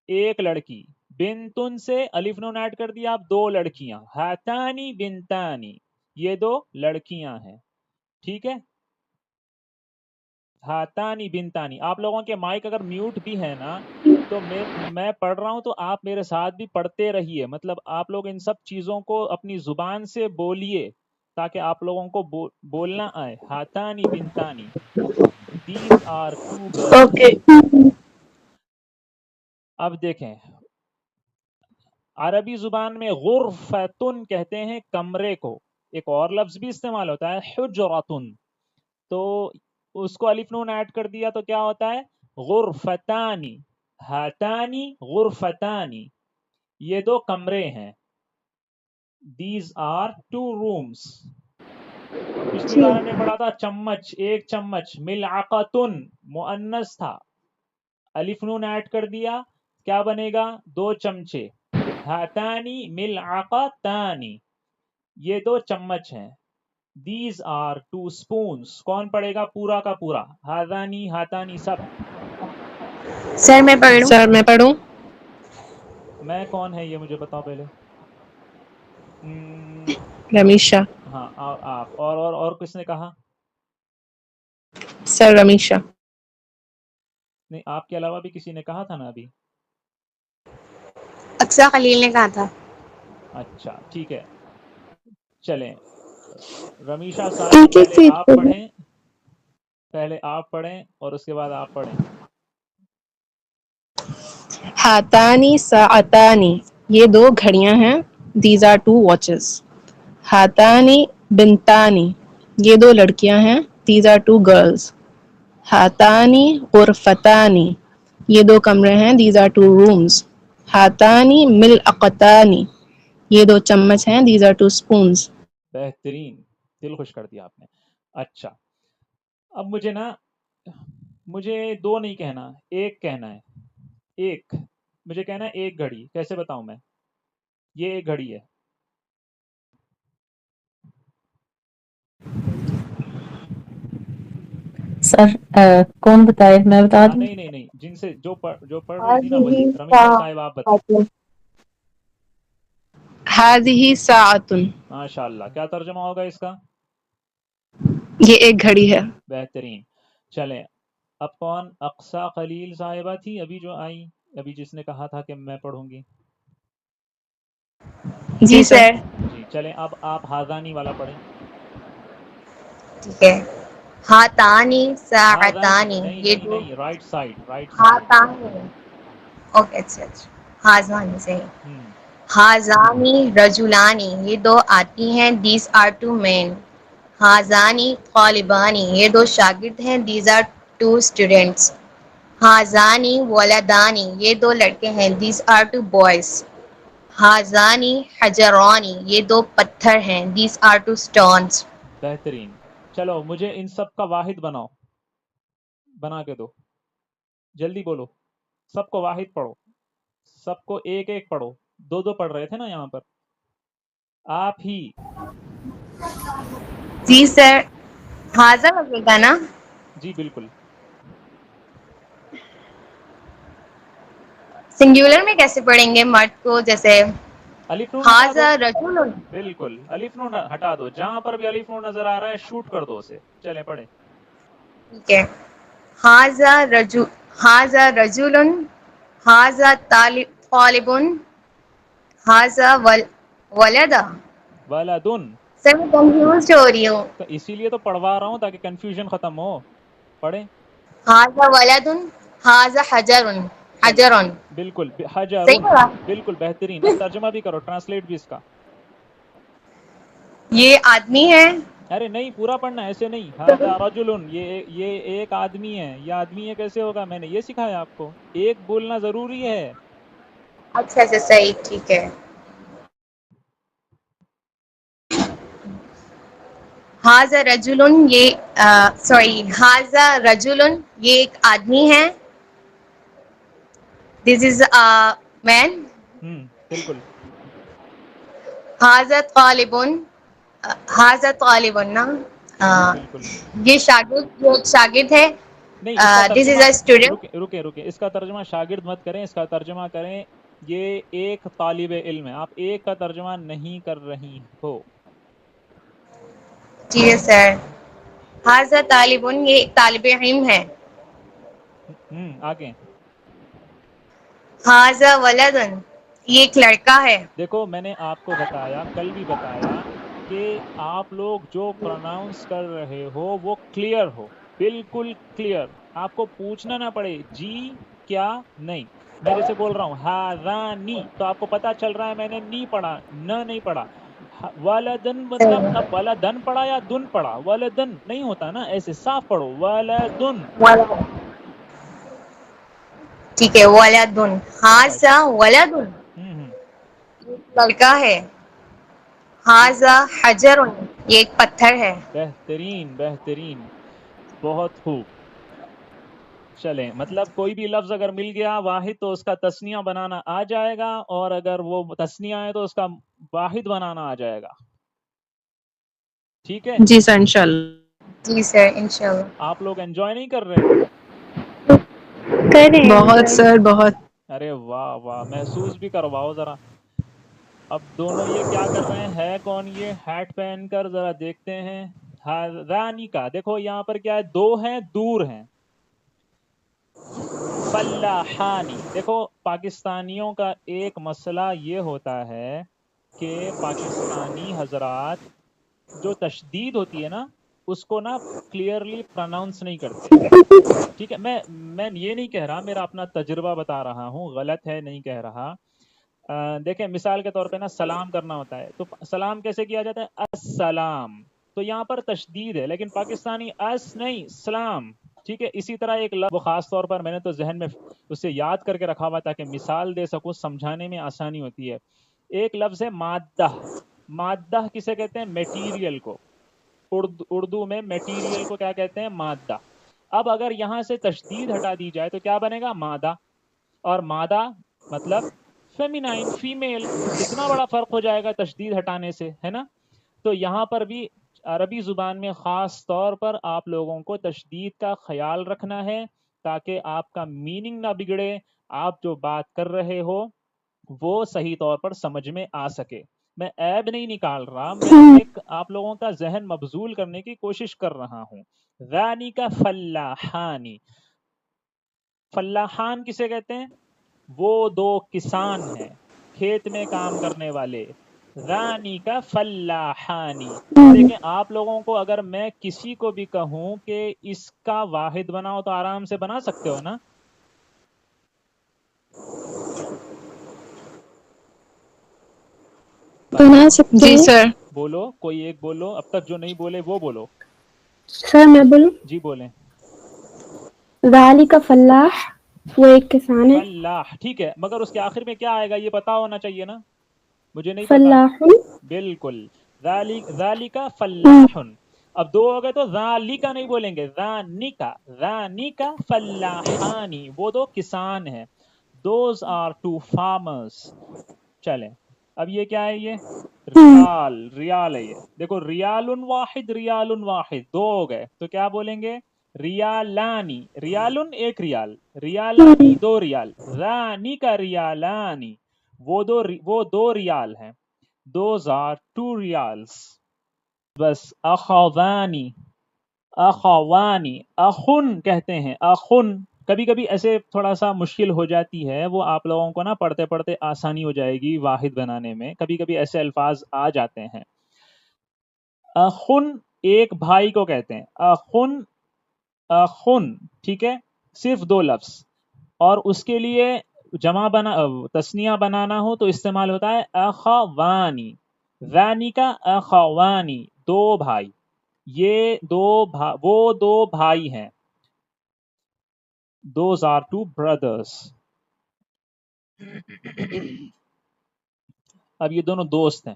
ایک لڑکی. بنتن سے الف نون ایڈ کر دیا، اب دو لڑکیاں. ہاتانی بنتانی یہ دو لڑکیاں ہیں. ٹھیک ہے، ہاتانی بنتانی. آپ لوگوں کے مائک اگر میوٹ بھی ہے نا تو میں پڑھ رہا ہوں تو آپ میرے ساتھ بھی پڑھتے رہیے. مطلب آپ لوگ ان سب چیزوں کو اپنی زبان سے بولیے تاکہ آپ لوگوں کو بولنا آئے. ہاتانی بنتانی. These are two girls. Okay. اب دیکھیں عربی زبان میں غرفتن کہتے ہیں کمرے کو. ایک اور لفظ بھی استعمال ہوتا ہے حجرتن، تو اس کو الف نون ایڈ کر دیا تو کیا ہوتا ہے؟ غرفتانی. ہاتانی غرفتانی یہ دو کمرے ہیں. These are two rooms. پچھلی بار ہم نے پڑھا تھا چمچ، ایک چمچ. ملعقتن مؤنث تھا، الف نون ایڈ کر دیا، کیا بنے گا؟ دو چمچے. ہاتانی ملعقتانی یہ دو چمچ ہیں. These are two spoons. کون پڑھے گا پورا کا پورا؟ ہاذانی ہاتانی سب. سر میں پڑھوں؟ سر میں پڑھوں. میں کون ہے یہ مجھے بتاؤ پہلے. رمیشا. ہاں آپ اور کس نے کہا؟ سر رمیشا. نہیں آپ کے علاوہ بھی کسی نے کہا تھا نا ابھی؟ اقصا خلیل نے کہا تھا. اچھا ٹھیک ہے، چلیں رمیشہ صاحبہ ٹھیک ہے پہلے پھر. آپ پڑھیں، پہلے آپ پڑھیں اور اس کے بعد آپ پڑھیں. ہاتانی ساعتانی، یہ 2 گھڑیاں ہیں. These are 2 watches. ہاتانی بنتانی، یہ 2 لڑکیاں ہیں. These are 2 girls. ہاتانی غرفتانی، یہ 2 کمرے ہیں. These are 2 rooms. ہاتانی ملعقتانی، یہ 2 چمچ ہیں. These are 2 spoons. بہترین، دل خوش کر دیا آپ نے. اچھا اب مجھے 2 نہیں کہنا، 1 کہنا ہے. ایک مجھے کہنا ہے 1 گھڑی. کیسے بتاؤں میں؟ یہ 1 گھڑی ہے. سر کون بتائے؟ میں بتا دوں. نہیں جن سے جو پڑھ رہی تھی نا وہی. رمیشہ صاحب آپ بتائیں. ہذہ ساعۃ، ماشاء اللہ، کیا ترجمہ ہوگا اس کا؟ یہ 1 گھڑی ہے. بہترین. چلیں اب کون؟ اقصا خلیل صاحبہ تھی ابھی جو آئی، ابھی جس نے کہا تھا کہ میں پڑھوں گی. جی سر. جی چلیں اب آپ ہاذانی والا پڑھیں. ٹھیک ہے. ہاتانی ہاذانی ساعتانی، یہ دو. نہیں، رائٹ سائڈ. ہاتانی، اوکے اچھا ہاذانی صحیح. ہوں ہازانی رجولانی، یہ 2 آدمی ہیں. دیز آر 2 مین. ہازانی طالبانی، یہ 2 شاگرد ہیں. These are 2 students. ہازانی ولدانی، یہ 2 لڑکے ہیں. These are 2 boys. ہازانی حجرانی، یہ 2 پتھر ہیں. These are 2 stones. بہترین. چلو مجھے ان سب کا واحد بناؤ، بنا کے دو. جلدی بولو، سب کو واحد پڑھو، سب کو 1 پڑھو. 2 پڑھ رہے تھے نا یہاں پر آپ ہی. جی سر. ہاضا لگے گا نا؟ جی بالکل. سنگولر میں کیسے پڑھیں گے مرد کو؟ جیسے الف نون ہٹا دو. ہاضا رجل. بالکل الف نون ہٹا دو، جہاں پر بھی الف نون نظر آ رہا ہے شوٹ کر دو اسے. چلیں پڑھیں. ٹھیک ہے. ہاضا رجل، ہاضا طالب، ہاضا ولد. ولدن. سر میں کنفیوزڈ ہو رہی ہوں. تو اسی لیے تو پڑھوا رہا ہوں تاکہ کنفیوژن ختم ہو. پڑھیں. ہاضا ولد، ہاضا حجر. چلیں حجر بالکل. صحیح حجرن، بولا؟ بالکل بہترین. اب ترجمہ بھی کرو، ٹرانسلیٹ بھی اس کا. یہ آدمی ہے. ارے نہیں پورا پڑھنا ہے، ایسے نہیں. ھذا رجل، یہ 1 آدمی ہے. یہ آدمی ہے کیسے ہوگا؟ میں نے یہ سکھایا آپ کو. 1 بولنا ضروری ہے. اچھا صحیح ٹھیک ہے. ہاضا رجل، یہ ہاضا رجل، یہ 1 آدمی ہے. دس از مین. بالکل. ہاضا طالب، ہاضا طالب نا. بالکل. یہ شاگرد ہے. نہیں اس کا دس ترجمہ، از اے اسٹوڈنٹ. رکے اس کا ترجمہ شاگرد مت کریں، اس کا ترجمہ کریں یہ 1 طالب علم ہے. آپ 1 کا ترجمہ نہیں کر رہی ہو. جی سر. ہاضا طالب، یہ طالب علم ہے. آگے. ہاضا ولد، یہ 1 لڑکا ہے. دیکھو میں نے آپ کو بتایا، کل بھی بتایا کہ آپ لوگ جو پروناؤنس کر رہے ہو وہ کلیئر ہو، بالکل کلیئر. آپ کو پوچھنا نہ پڑے جی کیا نہیں. میں جیسے بول رہا ہوں ہاذانی، تو آپ کو پتا چل رہا ہے میں نے نی پڑھا، نہ نہیں پڑھا. ولدن مطلب اب ولدن پڑھا یا دن پڑھا؟ ولدن نہیں ہوتا نا، ایسے صاف پڑھو ولدن. ٹھیک ہے. ولد، ہاضا ولد، لڑکا ہے. ہاضا حجر، یہ 1 پتھر ہے. بہترین بہترین، بہت خوب. چلیں مطلب کوئی بھی لفظ اگر مل گیا واحد تو اس کا تثنیہ بنانا آ جائے گا، اور اگر وہ تثنیہ ہے تو اس کا واحد بنانا آ جائے گا. ٹھیک ہے. جی سر انشاءاللہ. جی سر انشاءاللہ. آپ لوگ انجوائے نہیں کر رہے؟ کریں بہت سر بہت. ارے واہ واہ، محسوس بھی کرواؤ ذرا. اب دونوں یہ کیا کر رہے ہیں؟ ہے کون یہ ہیٹ پہن کر؟ ذرا دیکھتے ہیں. ہاذانی کا دیکھو یہاں پر کیا ہے، 2 ہیں دور ہیں. فلاحانی. دیکھو پاکستانیوں کا ایک مسئلہ یہ ہوتا ہے کہ پاکستانی حضرات جو تشدید ہوتی ہے نا اس کو نا کلیئرلی پروناؤنس نہیں کرتے. ٹھیک ہے, میں یہ نہیں کہہ رہا, میرا اپنا تجربہ بتا رہا ہوں, غلط ہے نہیں کہہ رہا. دیکھیں مثال کے طور پہ نا سلام کرنا ہوتا ہے تو سلام کیسے کیا جاتا ہے؟ السلام. تو یہاں پر تشدید ہے, لیکن پاکستانی اس نہیں سلام. ٹھیک ہے, اسی طرح ایک لفظ خاص طور پر میں نے تو ذہن میں اسے یاد کر کے رکھا ہوا تاکہ مثال دے سکوں, سمجھانے میں آسانی ہوتی ہے. ایک لفظ ہے مادہ. مادہ کسے کہتے ہیں؟ میٹیریل کو. اردو میں میٹیریل کو کیا کہتے ہیں؟ مادہ. اب اگر یہاں سے تشدید ہٹا دی جائے تو کیا بنے گا؟ مادہ. اور مادہ مطلب فیمینائن, فیمیل. کتنا بڑا فرق ہو جائے گا تشدید ہٹانے سے, ہے نا؟ تو یہاں پر بھی عربی زبان میں خاص طور پر آپ لوگوں کو تشدید کا خیال رکھنا ہے تاکہ آپ کا میننگ نہ بگڑے, آپ جو بات کر رہے ہو وہ صحیح طور پر سمجھ میں آ سکے. میں عیب نہیں نکال رہا, میں ایک آپ لوگوں کا ذہن مبذول کرنے کی کوشش کر رہا ہوں. ذَلِكَ فَلَّاحَانِ. فلاحان کسے کہتے ہیں؟ وہ دو کسان ہیں, کھیت میں کام کرنے والے. ذَلِكَ فَلَّاحَانِ. دیکھیں آپ لوگوں کو اگر میں کسی کو بھی کہوں کہ اس کا واحد بناؤ تو آرام سے بنا سکتے ہو نا؟ بنا سکتے جی ہیں سر. بولو, کوئی ایک بولو, اب تک جو نہیں بولے وہ بولو. سر. میں بولوں؟ جی بولیں. ذالک فلاح, وہ ایک کسان ہے. فلاح, ٹھیک ہے, مگر اس کے آخر میں کیا آئے گا یہ پتا ہونا چاہیے نا, مجھے نہیں پتا. فلاح. بالکل, ذالک فلاح. اب دو ہو گئے تو ذالک نہیں بولیں گے, ذانک فلاحانی, وہ دو کسان ہیں. Those are two farmers. چلیں اب یہ کیا ہے؟ یہ ریال ہے. یہ دیکھو ریال واحد, ریال واحد, دو ہو گئے تو کیا بولیں گے؟ ریالانی. ریالن ایک ریال, ریالانی دو ریال. رانی کا ریالانی, وہ دو ریال ہیں. Those are two riyals. بس اخوانی, اخوانی, اخن کہتے ہیں, اخن. کبھی کبھی ایسے تھوڑا سا مشکل ہو جاتی ہے, وہ آپ لوگوں کو نا پڑھتے پڑھتے آسانی ہو جائے گی واحد بنانے میں. کبھی کبھی ایسے الفاظ آ جاتے ہیں. اخن ایک بھائی کو کہتے ہیں, اخن, اخن. ٹھیک ہے, صرف دو لفظ. اور اس کے لیے جمع تثنیہ بنانا ہو تو استعمال ہوتا ہے اخوانی. ذانی کا اخوانی, دو بھائی. یہ وہ دو بھائی ہیں. Those are two brothers. اب یہ دونوں دوست ہیں.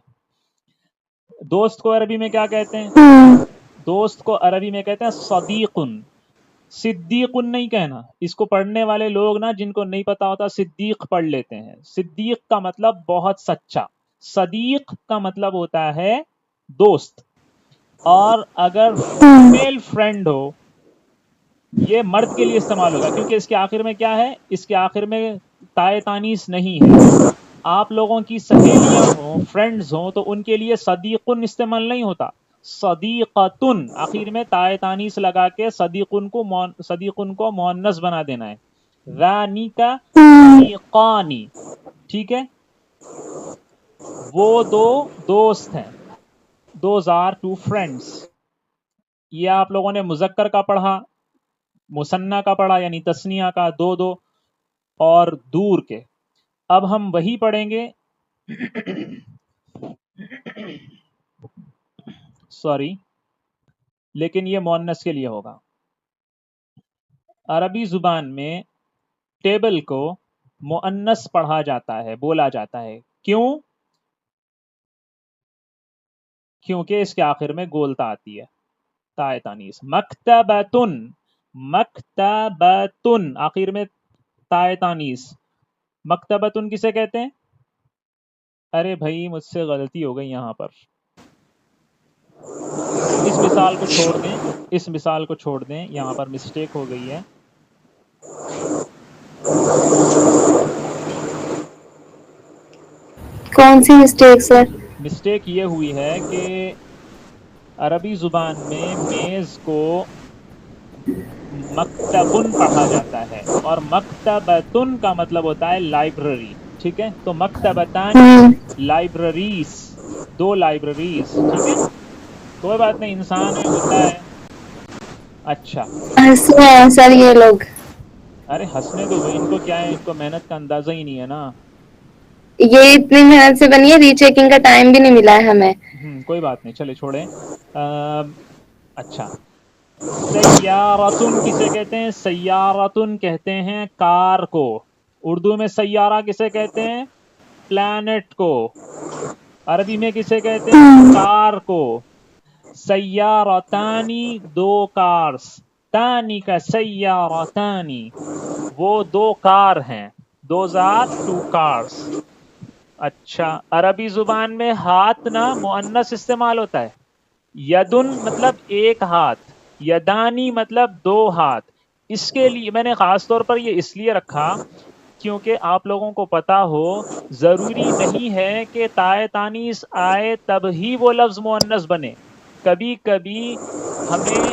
دوست کو عربی میں کیا کہتے ہیں؟ دوست کو عربی میں کہتے ہیں صدیقن. صدیقن نہیں کہنا, اس کو پڑھنے والے لوگ نا جن کو نہیں پتا ہوتا صدیق پڑھ لیتے ہیں. صدیق کا مطلب بہت سچا, صدیق کا مطلب ہوتا ہے دوست. اور اگر فیمیل فرینڈ ہو, یہ مرد کے لیے استعمال ہوگا کیونکہ اس کے آخر میں کیا ہے؟ اس کے آخر میں تائے تانیث نہیں ہے. آپ لوگوں کی سہیلیاں ہوں, فرینڈز ہوں, تو ان کے لیے صدیقن استعمال نہیں ہوتا, صدیقتن. آخر میں تائے تانیث لگا کے صدیقن کو مؤنث بنا دینا ہے. ذانی کا صدیقانی. ٹھیک ہے, وہ دو دوست ہیں. Those are two friends. یہ آپ لوگوں نے مذکر کا پڑھا, مثنیٰ کا پڑھا یعنی تثنیہ کا, دو دو, اور دور کے. اب ہم وہی پڑھیں گے, سوری, لیکن یہ مؤنث کے لیے ہوگا. عربی زبان میں ٹیبل کو مؤنث پڑھا جاتا ہے, بولا جاتا ہے. کیوں؟ کیونکہ اس کے آخر میں گولتا آتی ہے, تائے تانیث. مکتبتن, مکتبتن, آخر میں تائے تانیث. مکتبتن کسے کہتے ہیں؟ ارے بھائی مجھ سے غلطی ہو گئی یہاں پر, اس مثال کو چھوڑ دیں, اس مثال کو چھوڑ دیں, یہاں پر مسٹیک ہو گئی ہے. کون سی مسٹیک سر؟ مسٹیک یہ ہوئی ہے کہ عربی زبان میں میز کو مکتبن پڑھا جاتا ہے، اور مکتبتن کا مطلب ہوتا ہے لائبریری، ٹھیک ہے؟ تو مکتبتان لائبریریز، 2 لائبریریز، ٹھیک ہے؟ کوئی بات نہیں، انسان ہے، ہوتا ہے۔ اچھا، ہنسے ہیں سر یہ لوگ، ارے ہنسنے دو بھائی، ان کو کیا ہے، ان کو محنت کا اندازہ ہی نہیں ہے نا۔ یہ اتنی محنت سے بنی ہے، ری چیکنگ کا ٹائم بھی نہیں ملا ہے ہمیں۔ کوئی بات نہیں، چلے چھوڑیں۔ اچھا، سیارتن کسے کہتے ہیں؟ سیارتن کہتے ہیں کار کو۔ اردو میں سیارہ کسے کہتے ہیں؟ پلانٹ کو۔ عربی میں کسے کہتے ہیں؟ کار کو۔ سیارتانی 2 کارز، تانی کا سیارتانی، وہ 2 کار ہیں، دوز آر 2 کارز۔ اچھا، عربی زبان میں ہاتھ نا مؤنث استعمال ہوتا ہے، یدن مطلب 1 ہاتھ، یدانی مطلب 2 ہاتھ۔ اس کے لیے میں نے خاص طور پر یہ اس لیے رکھا کیونکہ آپ لوگوں کو پتا ہو، ضروری نہیں ہے کہ تائے تانیث آئے تب ہی وہ لفظ مؤنث بنے، کبھی کبھی ہمیں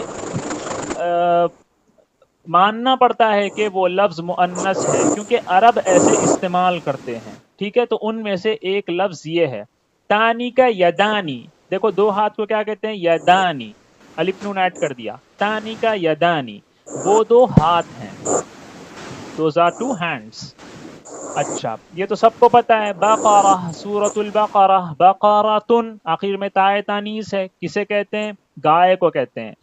ماننا پڑتا ہے کہ وہ لفظ مؤنث ہے کیونکہ عرب ایسے استعمال کرتے ہیں، ٹھیک ہے؟ تو ان میں سے ایک لفظ یہ ہے، تانی کا یدانی، دیکھو 2 ہاتھ کو کیا کہتے ہیں؟ یدانی، الف نون ایڈ کر دیا، تانی کا یدانی، وہ 2 ہاتھ ہیں، دوز آر 2 ہینڈس۔ اچھا، یہ تو سب کو پتا ہے، بقرہ، سورۃ البقرہ، بقرۃن، آخر میں تائے تانیث ہے، کسے کہتے ہیں؟ گائے کو کہتے ہیں۔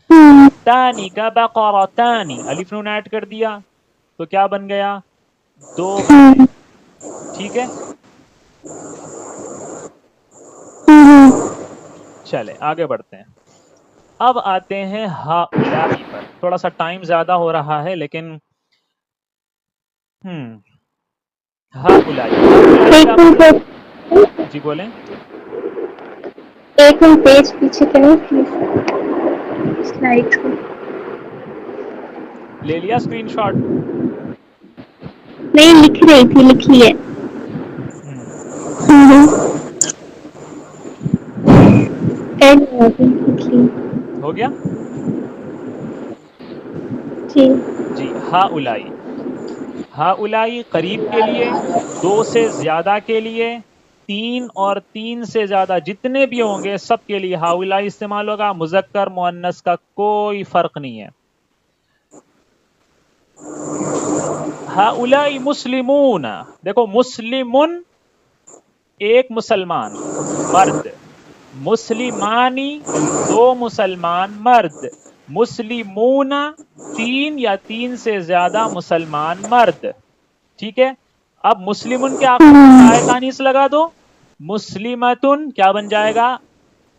تانی کا بقرتانی، الف نون ایڈ کر دیا تو کیا بن گیا؟ 2 گائے، ٹھیک ہے؟ چلے آگے بڑھتے ہیں، اب آتے ہیں ہؤلاء پر۔ تھوڑا سا ٹائم زیادہ ہو رہا ہے لیکن ہؤلاء جی بولیں۔ ایک منٹ پیج پیچھے کریں پلیز، سلائڈ کو لے لیا اسکرین شاٹ؟ نہیں لکھ رہی تھی، لکھ لیے۔ ہو گیا جی۔ ہؤلاء، ہؤلاء قریب کے لیے، 2 سے زیادہ کے لیے، 3 اور 3 سے زیادہ جتنے بھی ہوں گے سب کے لیے ہؤلاء استعمال ہوگا، مذکر مؤنث کا کوئی فرق نہیں ہے۔ ہؤلاء مسلمون، دیکھو مسلمن ایک مسلمان مرد، مسلمانی 2 مسلمان مرد، مسلمون 3 یا 3 سے زیادہ مسلمان مرد، ٹھیک ہے؟ اب مسلمن کے آخر میں تائے تانیث لگا دو، مسلمتن کیا بن جائے گا؟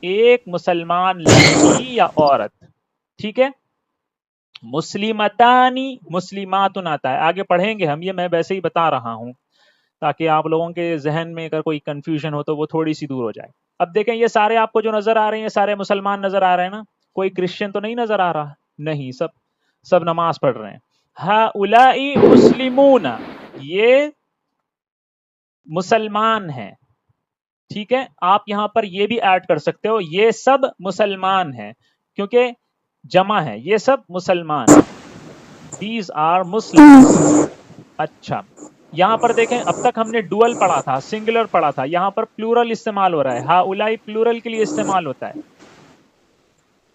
ایک مسلمان لڑکی یا عورت، ٹھیک ہے؟ مسلمتانی، مسلماتن آتا ہے، آگے پڑھیں گے ہم، یہ میں ویسے ہی بتا رہا ہوں تاکہ آپ لوگوں کے ذہن میں اگر کوئی کنفیوژن ہو تو وہ تھوڑی سی دور ہو جائے۔ اب دیکھیں یہ سارے آپ کو جو نظر آ رہے ہیں سارے مسلمان نظر آ رہے ہیں نا، کوئی کرسچن تو نہیں نظر آ رہا؟ نہیں، سب نماز پڑھ رہے ہیں۔ ہؤلاء مسلمون، یہ مسلمان ہیں، ٹھیک ہے؟ آپ یہاں پر یہ بھی ایڈ کر سکتے ہو، یہ سب مسلمان ہیں، کیونکہ جمع ہے، یہ سب مسلمان، these are Muslims۔ اچھا، یہاں پر دیکھیں اب تک ہم نے ڈوئل پڑھا تھا، سنگولر پڑھا تھا، یہاں پر پلورل استعمال ہو رہا ہے، ہؤلاء پلورل کے لیے استعمال ہوتا ہے،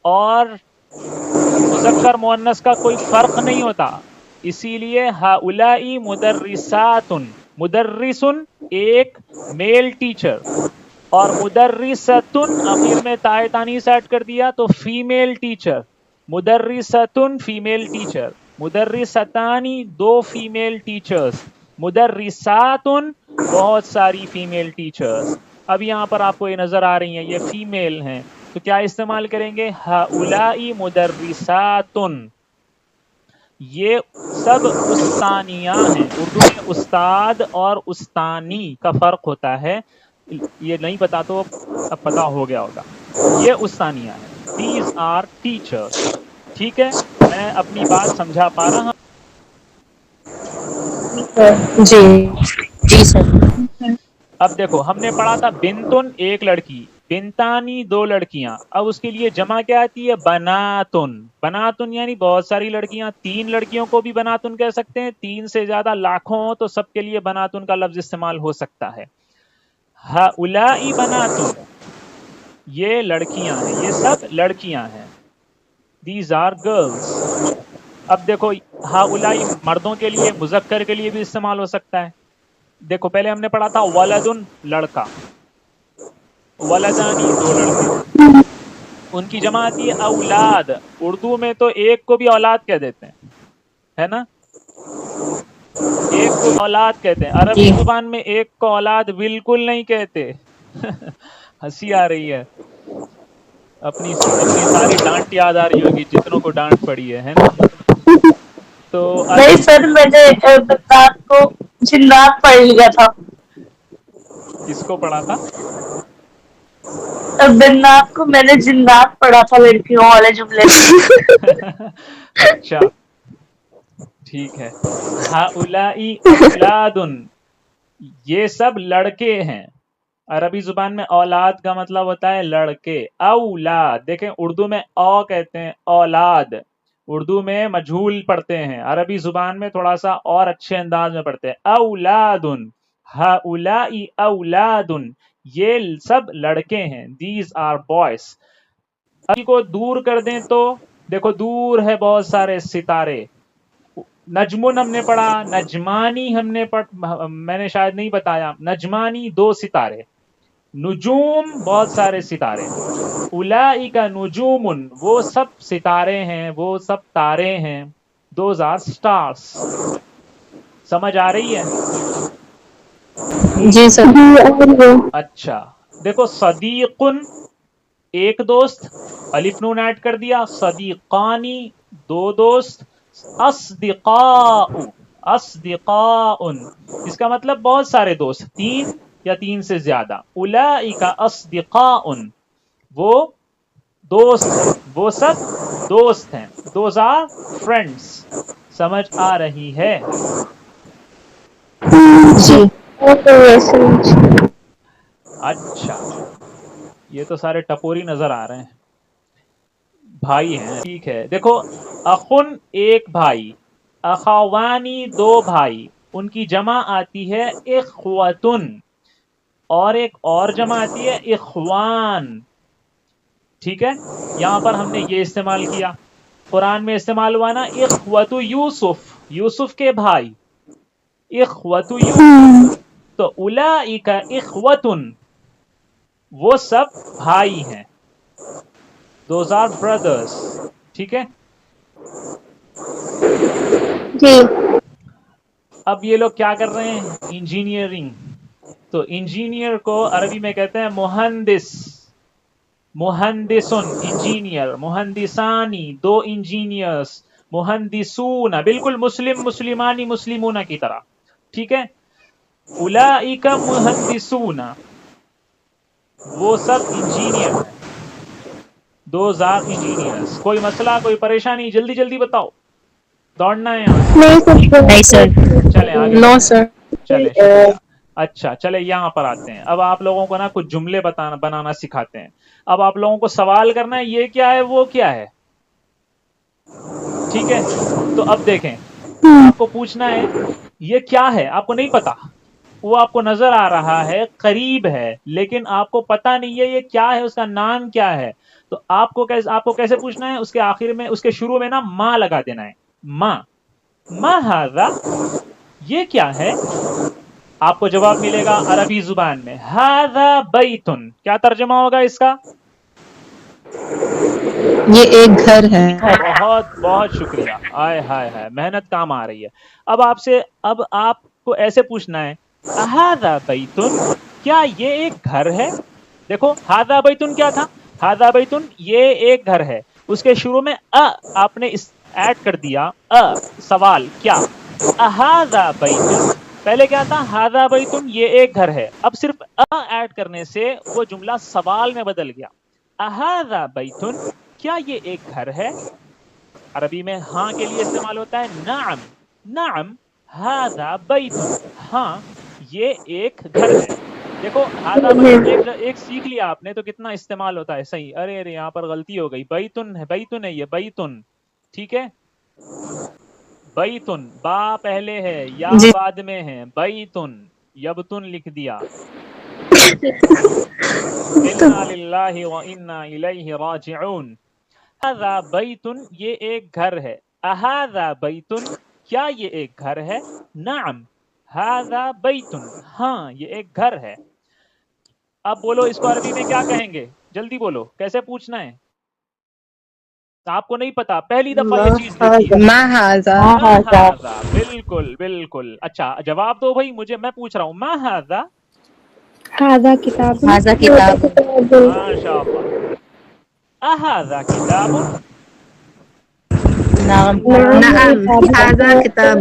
اور مذکر مؤنث کا کوئی فرق نہیں ہوتا، اسی لیے ہؤلاء مدرساتن، مدرسن ایک میل ٹیچر، اور مدرستن آخر میں تائے تانیث ایڈ کر دیا تو فیمیل ٹیچر، مدرستن فیمیل ٹیچر، مدرستانی 2 فیمیل ٹیچرز، مدرساتن بہت ساری فیمیل ٹیچرز۔ اب یہاں پر آپ کو یہ نظر آ رہی ہیں یہ فیمیل ہیں تو کیا استعمال کریں گے؟ ہؤلاء مدرساتن، یہ سب استانیہ ہیں، اردو میں استاد اور استانی کا فرق ہوتا ہے، یہ نہیں پتا تو اب پتا ہو گیا ہوگا، یہ استانیہ ہیں، these are teachers، ٹھیک ہے؟ میں اپنی بات سمجھا پا رہا ہوں؟ جی جی سر۔ اب دیکھو ہم نے پڑھا تھا بنتن ایک لڑکی، بنتانی دو لڑکیاں. اب اس کے لیے جمع کیا آتی ہے؟ بناتن. بناتن یعنی بہت ساری لڑکیاں. تین لڑکیوں کو بھی بناتن کہہ سکتے ہیں. تین سے زیادہ لاکھوں ہوں تو سب کے لیے بناتن کا لفظ استعمال ہو سکتا ہے. ہؤلائی بناتن، یہ لڑکیاں ہیں، یہ سب لڑکیاں ہیں. These are girls. اب دیکھو ہؤلائی مردوں کے لیے، مذکر کے لیے بھی استعمال ہو سکتا ہے. دیکھو پہلے ہم نے پڑھا تھا ولدن لڑکا، ولدانی دو لڑکے، ان کی جمع آتی ہے اولاد. اردو میں تو ایک کو بھی اولاد کہہ دیتے ہیں، ہے نا؟ ایک کو اولاد کہتے ہیں. عربی زبان میں ایک کو اولاد بالکل نہیں کہتے. ہنسی آ رہی ہے. اپنی ساری ڈانٹ یاد آ رہی ہوگی جتنوں کو ڈانٹ پڑی ہے نا؟ تو نہیں سر، میں نے بنات کو جنات پڑھ لیا تھا. کس کو پڑھا تھا؟ بنات کو میں نے جنات پڑھا تھا لڑکیوں والے جملے میں. اچھا ٹھیک ہے. ہؤلائی اولاد، یہ سب لڑکے ہیں. عربی زبان میں اولاد کا مطلب ہوتا ہے لڑکے. اولاد، دیکھیں اردو میں او کہتے ہیں اولاد، اردو میں مجھول پڑھتے ہیں، عربی زبان میں تھوڑا سا اور اچھے انداز میں پڑھتے ہیں. اولاد، ہؤلائی اولاد، یہ سب لڑکے ہیں. These are boys. ابھی کو دور کر دیں تو دیکھو دور ہے بہت سارے ستارے. نجمن ہم نے پڑھا، نجمانی ہم نے میں نے شاید نہیں بتایا. نجمانی دو ستارے، نجوم بہت سارے ستارے. اولئک نجوم، وہ سب ستارے ہیں، وہ سب تارے ہیں. Those are stars. سمجھ آ رہی ہے؟ جی سر. اچھا دیکھو صدیقن ایک دوست، الف نون ایڈ کر دیا. صدیقانی دو دوست. اصدقاء، اصدقاء اس کا مطلب بہت سارے دوست، تین یا تین سے زیادہ. اولئک اصدقاء، وہ دوست ہیں، وہ سب دوست ہیں. Those are friends. سمجھ آ رہی ہے؟ جی. اچھا یہ تو سارے ٹپوری نظر آ رہے ہیں. بھائی ہیں، ٹھیک ہے. دیکھو اخن ایک بھائی، اخوانی دو بھائی، ان کی جمع آتی ہے اخوتن، اور ایک اور جمع آتی ہے اخوان. ٹھیک ہے، یہاں پر ہم نے یہ استعمال کیا. قرآن میں استعمال ہوا نا اخوت یوسف، یوسف کے بھائی، اخوت یوسف. تو اولئک اخوتن، وہ سب بھائی ہیں. Those are brothers. ٹھیک ہے. جی. اب یہ لوگ کیا کر رہے ہیں؟ انجینئرنگ. تو انجینئر کو عربی میں کہتے ہیں مہندس. مہندسن انجینئر، مہندسانی دو انجینئرز، مہندسون بالکل مسلم مسلمانی مسلمون کی طرح. ٹھیک ہے. اولئک مہندسون، وہ سب انجینئر ہیں. Those are engineers. کوئی مسئلہ، کوئی پریشانی؟ جلدی جلدی بتاؤ، دوڑنا ہے یہاں سے. نہیں سر. چلیں آگے نو بڑھتے ہیں. سر. چلے شکریہ. اچھا چلے یہاں پر آتے ہیں. اب آپ لوگوں کو نا کچھ جملے بنانا سکھاتے ہیں. اب آپ لوگوں کو سوال کرنا ہے یہ کیا ہے وہ کیا ہے. ٹھیک ہے. تو اب دیکھیں آپ کو پوچھنا ہے یہ کیا ہے. آپ کو نہیں پتا، وہ آپ کو نظر آ رہا ہے قریب ہے لیکن آپ کو پتا نہیں ہے یہ کیا ہے، اس کا نام کیا ہے. تو آپ کو کیسے پوچھنا ہے؟ اس کے آخر میں، اس کے شروع میں نا ما لگا دینا ہے. ما ھذا، یہ کیا ہے. آپ کو جواب ملے گا عربی زبان میں ھذا بیتن. کیا ترجمہ ہوگا اس کا؟ یہ ایک گھر ہے. بہت بہت شکریہ. آئے ہائے ہائے، محنت کام آ رہی ہے. اب آپ کو ایسے پوچھنا ہے ھذا بیتن، کیا یہ ایک گھر ہے. دیکھو ھذا بیتن کیا تھا؟ ھذا بیتن یہ ایک گھر ہے. اس کے شروع میں آپ نے ایڈ کر دیا سوال کیا. اھذا بیتن، پہلے کیا تھا؟ ھذا بیتن یہ ایک گھر ہے. اب صرف ایڈ کرنے سے وہ جملہ سوال میں بدل گیا. اھذا بیتن، کیا یہ ایک گھر ہے. عربی میں ہاں کے لیے استعمال ہوتا ہے نعم. نعم ھذا بیتن، ہاں یہ ایک گھر ہے. دیکھو ہاذا مطلب ایک سیکھ لیا آپ نے تو کتنا استعمال ہوتا ہے. صحیح. ارے ارے یہاں پر غلطی ہو گئی. بیتن ہے, بیتن ہے, یہ بیتن. ٹھیک ہے, بیتن با پہلے ہے, یا جی بعد میں ہے. بیتن, یبتن لکھ دیا. انا للہ و انا الیہ راجعون. ھذا بیتن, یہ ایک گھر ہے. اھذا بیتن, کیا یہ ایک گھر ہے؟ نعم ھذا بیتن, ہاں یہ ایک گھر ہے. اب بولو اس کو عربی میں کیا کہیں گے؟ جلدی بولو, کیسے پوچھنا ہے؟ آپ کو نہیں پتا, پہلی دفعہ یہ چیز دیکھی ہے. ما ھذا. ما ھذا, بالکل بالکل. اچھا جواب دو بھائی مجھے, میں پوچھ رہا ہوں. ما ھذا, هذا كتاب. هذا کتاب. ماشاء اللہ. اھذا کتاب, نعم نعم ھذا کتاب.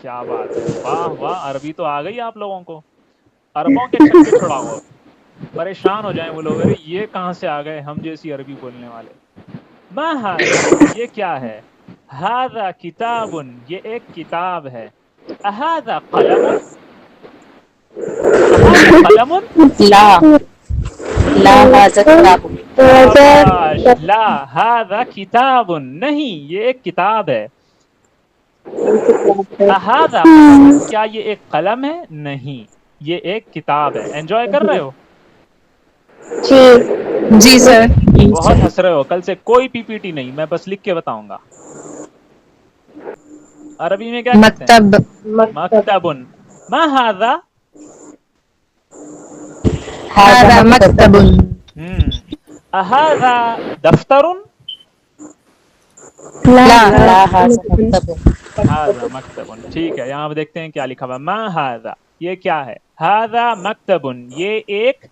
کیا بات ہے, واہ واہ, عربی تو آ گئی آپ لوگوں کو. عربوں کے چھکے چھڑاؤ, اب پریشان ہو جائیں وہ لوگ, ارے یہ کہاں سے آ گئے ہم جیسی عربی بولنے والے. ما ھذا, یہ کیا ہے؟ ھذا کتاب, یہ ایک کتاب ہے. اھذا قلم, اھذا قلم, لا لا هذا کتاب. شاباش. لا ھذا کتاب, نہیں یہ ایک کتاب ہے. اھذا قلم, کیا یہ ایک قلم ہے؟ نہیں یہ ایک کتاب ہے. انجوائے کر رہے ہو؟ جی سر. بہت ہنس رہے ہو. کل سے کوئی پی پی ٹی نہیں, میں بس لکھ کے بتاؤں گا. عربی میں کیا کہتے ہیں؟ مکتب. مکتب. ما ھذا, ھذا مکتب. اھذا دفتر, لا لا هذا مکتب. ھذا مکتب. ٹھیک ہے, یہاں پہ دیکھتے ہیں کیا لکھا ہوا. ما ھذا, یہ کیا ہے؟ ھذا مکتب, یہ ایک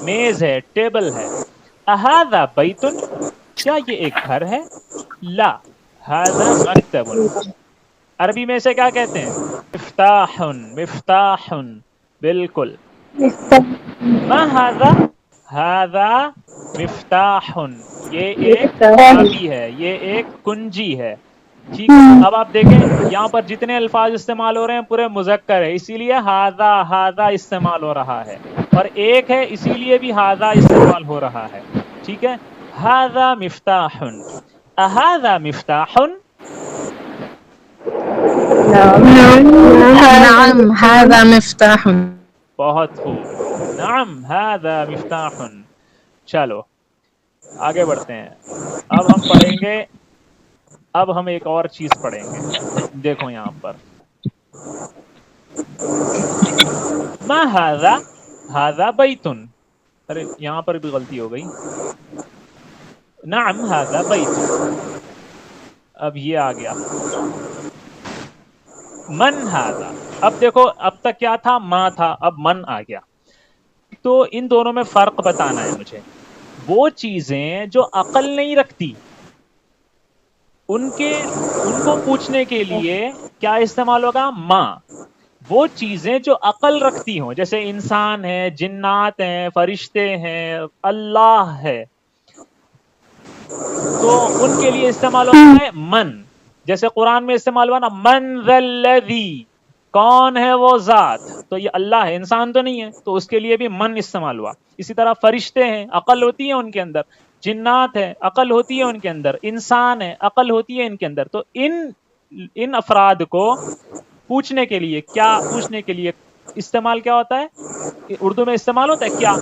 میز ہے, ٹیبل ہے. اھذا بیتن, کیا یہ ایک گھر ہے؟ لا ھذا مکتب. عربی میں اسے کیا کہتے ہیں؟ مفتاح, مفتاح, بالکل. ما ھذا, ھذا مفتاح, یہ ایک چابی ہے, یہ ایک کنجی ہے. ٹھیک ہے, اب آپ دیکھیں یہاں پر جتنے الفاظ استعمال ہو رہے ہیں پورے مذکر ہے, اسی لیے ھذا استعمال ہو رہا ہے, اور ایک ہے اسی لیے بھی ھذا استعمال ہو رہا ہے. ٹھیک ہے, ھذا مفتاح. اھذا مفتاح, نعم ھذا مفتاح. بہت خوب. نعم ھذا مفتاح. چلو آگے بڑھتے ہیں. اب ہم پڑھیں گے, اب ہم ایک اور چیز پڑھیں گے. دیکھو یہاں پر ما ھذا, ھذا بیتن. ارے یہاں پر بھی غلطی ہو گئی. نعم ھذا بیتن. اب یہ آ گیا. من ھذا, اب دیکھو اب تک کیا تھا؟ ما تھا, اب من آ گیا. تو ان دونوں میں فرق بتانا ہے مجھے. وہ چیزیں جو عقل نہیں رکھتی ان کو پوچھنے کے لیے کیا استعمال ہوگا؟ ما. وہ چیزیں جو عقل رکھتی ہوں, جیسے انسان ہے, جنات ہیں, فرشتے ہیں, اللہ ہے, تو ان کے لیے استعمال ہوتا ہے من. جیسے قرآن میں استعمال ہوا نا, من ذا الذی, کون ہے وہ ذات, تو یہ اللہ ہے, انسان تو نہیں ہے, تو اس کے لیے بھی من استعمال ہوا. اسی طرح فرشتے ہیں, عقل ہوتی ہے ان کے اندر, جنات ہے, عقل ہوتی ہے ان کے اندر, انسان ہے, عقل ہوتی ہے ان کے اندر. تو ان افراد کو پوچھنے کے لیے, کیا پوچھنے کے لیے استعمال کیا ہوتا ہے؟ اردو میں استعمال ہوتا ہے کیا.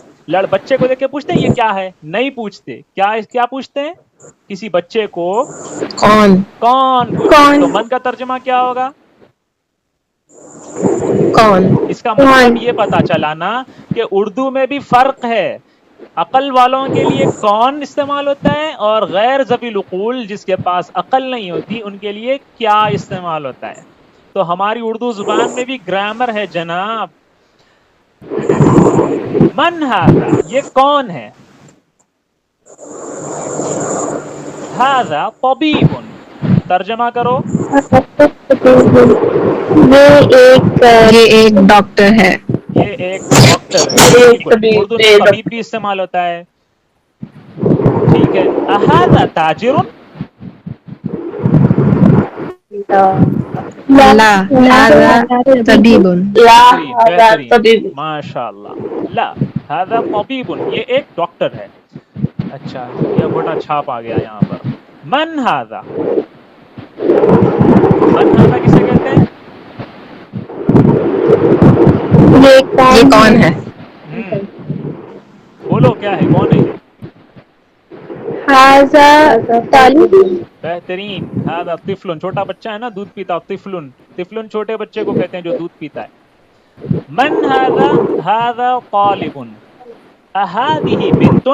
بچے کو دیکھ کے پوچھتے ہیں یہ کیا ہے؟ نہیں پوچھتے. کیا پوچھتے ہیں؟ کسی بچے کو کون پوچھتے. تو من کا ترجمہ کیا ہوگا؟ کون. اس کا مطلب یہ پتا چلا نا کہ اردو میں بھی فرق ہے. عقل والوں کے لیے کون استعمال ہوتا ہے, اور غیر ذوی العقول جس کے پاس عقل نہیں ہوتی ان کے لیے کیا استعمال ہوتا ہے. تو ہماری اردو زبان میں بھی گرامر ہے جناب. من ھذا, یہ کون ہے؟ ھذا طبیب, ترجمہ کرو. یہ ایک ڈاکٹر ہے. یہ ایک ڈاکٹر ہے, بالکل. اردو میں طبیب بھی استعمال ہوتا ہے. ٹھیک ہے. اھذا تاجر, لا هذا طبيب. بہترین هذا بہترین طبيب. ماشاء اللہ. لا هذا طبیب، یہ ایک ڈاکٹر ہے. اچھا یہ انگوٹھا چھاپ آ گیا یہاں پر. من هذا، من هذا کسے کہتے ہیں؟ یہ کون ہے؟ بولو کیا ہے، کون ہے یہ؟ هذا طالب. بہترین. هذا طفل، چھوٹا بچہ ہے نا دودھ پیتا. طفل، طفل چھوٹے بچے کو کہتے ہیں جو دودھ پیتا ہے. من هذا؟ هذا طالب. أهذه بنت؟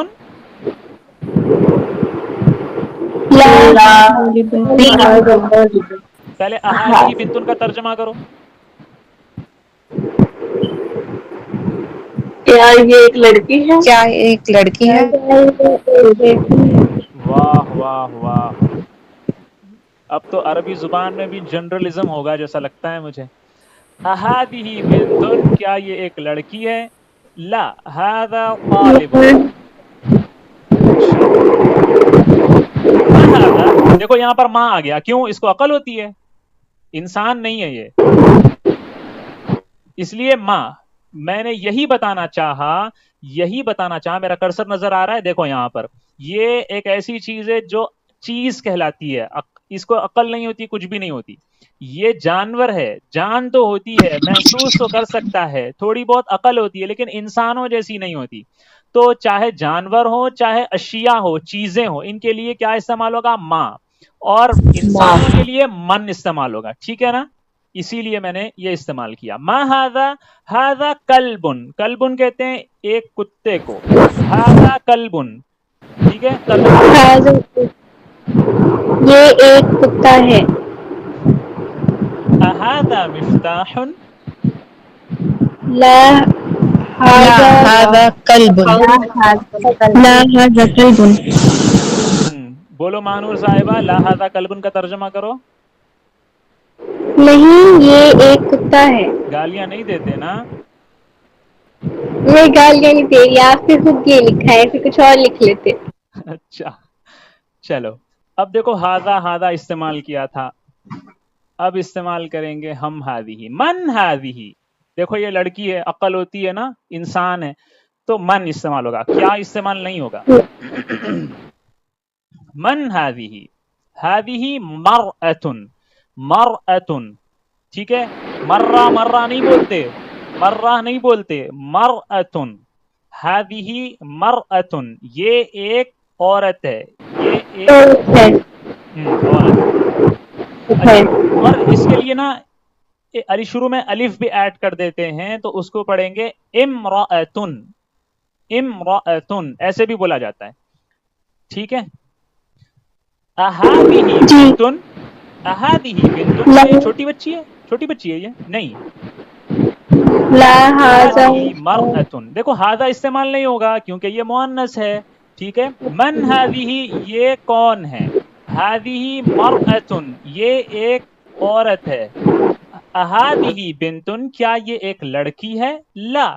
لا پہلے أهذه بنت کا ترجمہ کرو. کیا یہ ایک لڑکی ہے؟ کیا ایک لڑکی ہے؟ واہ واہ واہ. اب تو عربی زبان میں بھی جنرلزم ہوگا جیسا لگتا ہے مجھے. أهذه بنت، کیا یہ ایک لڑکی ہے؟ لا هذا طالب. اچھا ما هذا، دیکھو یہاں پر ماں آ گیا. کیوں؟ اس کو عقل ہوتی ہے، انسان نہیں ہے یہ، اس لیے ماں. میں نے یہی بتانا چاہا، میرا کرسر نظر آ رہا ہے، دیکھو یہاں پر. یہ ایک ایسی چیز ہے جو چیز کہلاتی ہے، اس کو عقل نہیں ہوتی، کچھ بھی نہیں ہوتی. یہ جانور ہے، جان تو ہوتی ہے، محسوس تو کر سکتا ہے، تھوڑی بہت عقل ہوتی ہے، لیکن انسانوں جیسی نہیں ہوتی. تو چاہے جانور ہو، چاہے اشیاء ہو، چیزیں ہو، ان کے لیے کیا استعمال ہوگا؟ ماں. اور انسانوں کے لیے من استعمال ہوگا. ٹھیک ہے نا؟ اسی لیے میں نے یہ استعمال کیا. ما هذا؟ هذا کلب. کلب کہتے ہیں ایک کتے کو. هذا کلب. ٹھیک ہے، ترجمہ کرو. یہ ایک کتا ہے. أهذا مفتاح؟ لا لا هذا كلب. لا هذا كلب. بولو مانور صاحبہ، لا هذا کلب کا ترجمہ کرو. نہیں، یہ ایک کتا ہے. گالیاں نہیں دیتے نا؟ میں گالیاں نہیں دے رہی، آپ نے خود یہ لکھا ہے، پھر کچھ اور لکھ لیتے. اچھا چلو. اب دیکھو ہاذا استعمال کیا تھا، اب استعمال کریں گے ہم ہذہ. من ہذہ، دیکھو یہ لڑکی ہے، عقل ہوتی ہے نا، انسان ہے، تو من استعمال ہوگا. کیا استعمال نہیں ہوگا؟ من ہذہ. ہذہ مرأۃ. مرأۃ، ٹھیک ہے. مرہ نہیں بولتے، مرأۃ. ہذہ مرأۃ، یہ ایک عورت ہے، یہ ایک عورت. اچھا، اور اس کے لیے نا علی شروع میں الف بھی ایڈ کر دیتے ہیں، تو اس کو پڑھیں گے امرأۃن. امرأۃن ایسے بھی بولا جاتا ہے. ٹھیک ہے. اہذہ بنتن. اہذہ بنتن، یہ چھوٹی بچی ہے، یہ نہیں. لا ہذہ هذا مرأۃن، دیکھو ہذا استعمال نہیں ہوگا کیونکہ یہ مؤنث ہے. ٹھیک ہے. من ہذہ، یہ کون ہے؟ ہذہ مرأۃ، یہ ایک عورت ہے. اہذہ بنتن، کیا یہ ایک لڑکی ہے؟ لا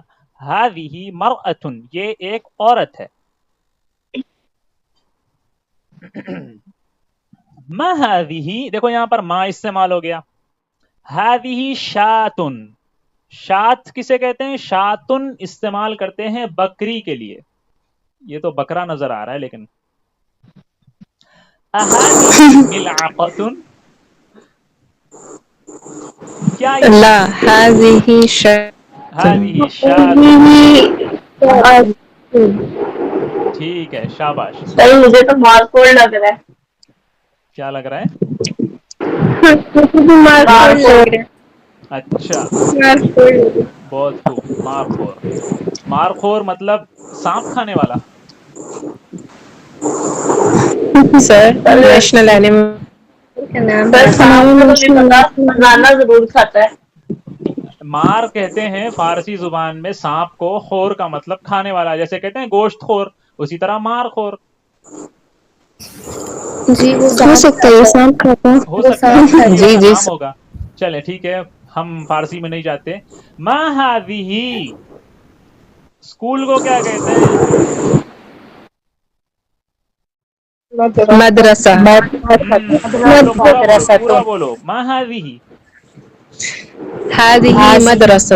ہذہ مرأۃ، یہ ایک عورت ہے. ما ہذہ، دیکھو یہاں پر ما استعمال ہو گیا. ہذہ شاتن. شات کسے کہتے ہیں؟ شاتن استعمال کرتے ہیں بکری کے لیے. یہ تو بکرا نظر آ رہا ہے لیکن. اہذہ ملعقۃ، کیا یہ لا هذه ہذہ شات. ٹھیک ہے، شاباش. سر مجھے تو مارکوڑ لگ رہا ہے. کیا لگ رہا ہے؟ اچھا بہت خوب. مارخور. مارخور مطلب سانپ کھانے والا. سر نیشنل اینیمل. سر سانپ کو تو نہیں پتا، بنانا ضرور کھاتا ہے. مار کہتے ہیں فارسی زبان میں سانپ کو، خور کا مطلب کھانے والا، جیسے کہتے ہیں گوشت خور، اسی طرح مار خور. جی ہو سکتا ہے یہ سانپ کھاتا ہے. ہو سکتا ہے جی کا جی نام ہوگا. چلے ٹھیک ہے، ہم فارسی میں نہیں جاتے. ما ہذہ، اسکول کو کیا کہتے ہیں؟ مدرسہ. بولو پورا بولو، پورا بولو. ما ہذہ. هذه مدرسة.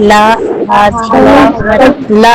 لا لا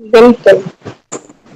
بنت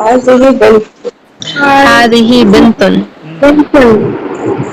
هذه بنت هذه بنت.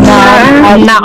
نعم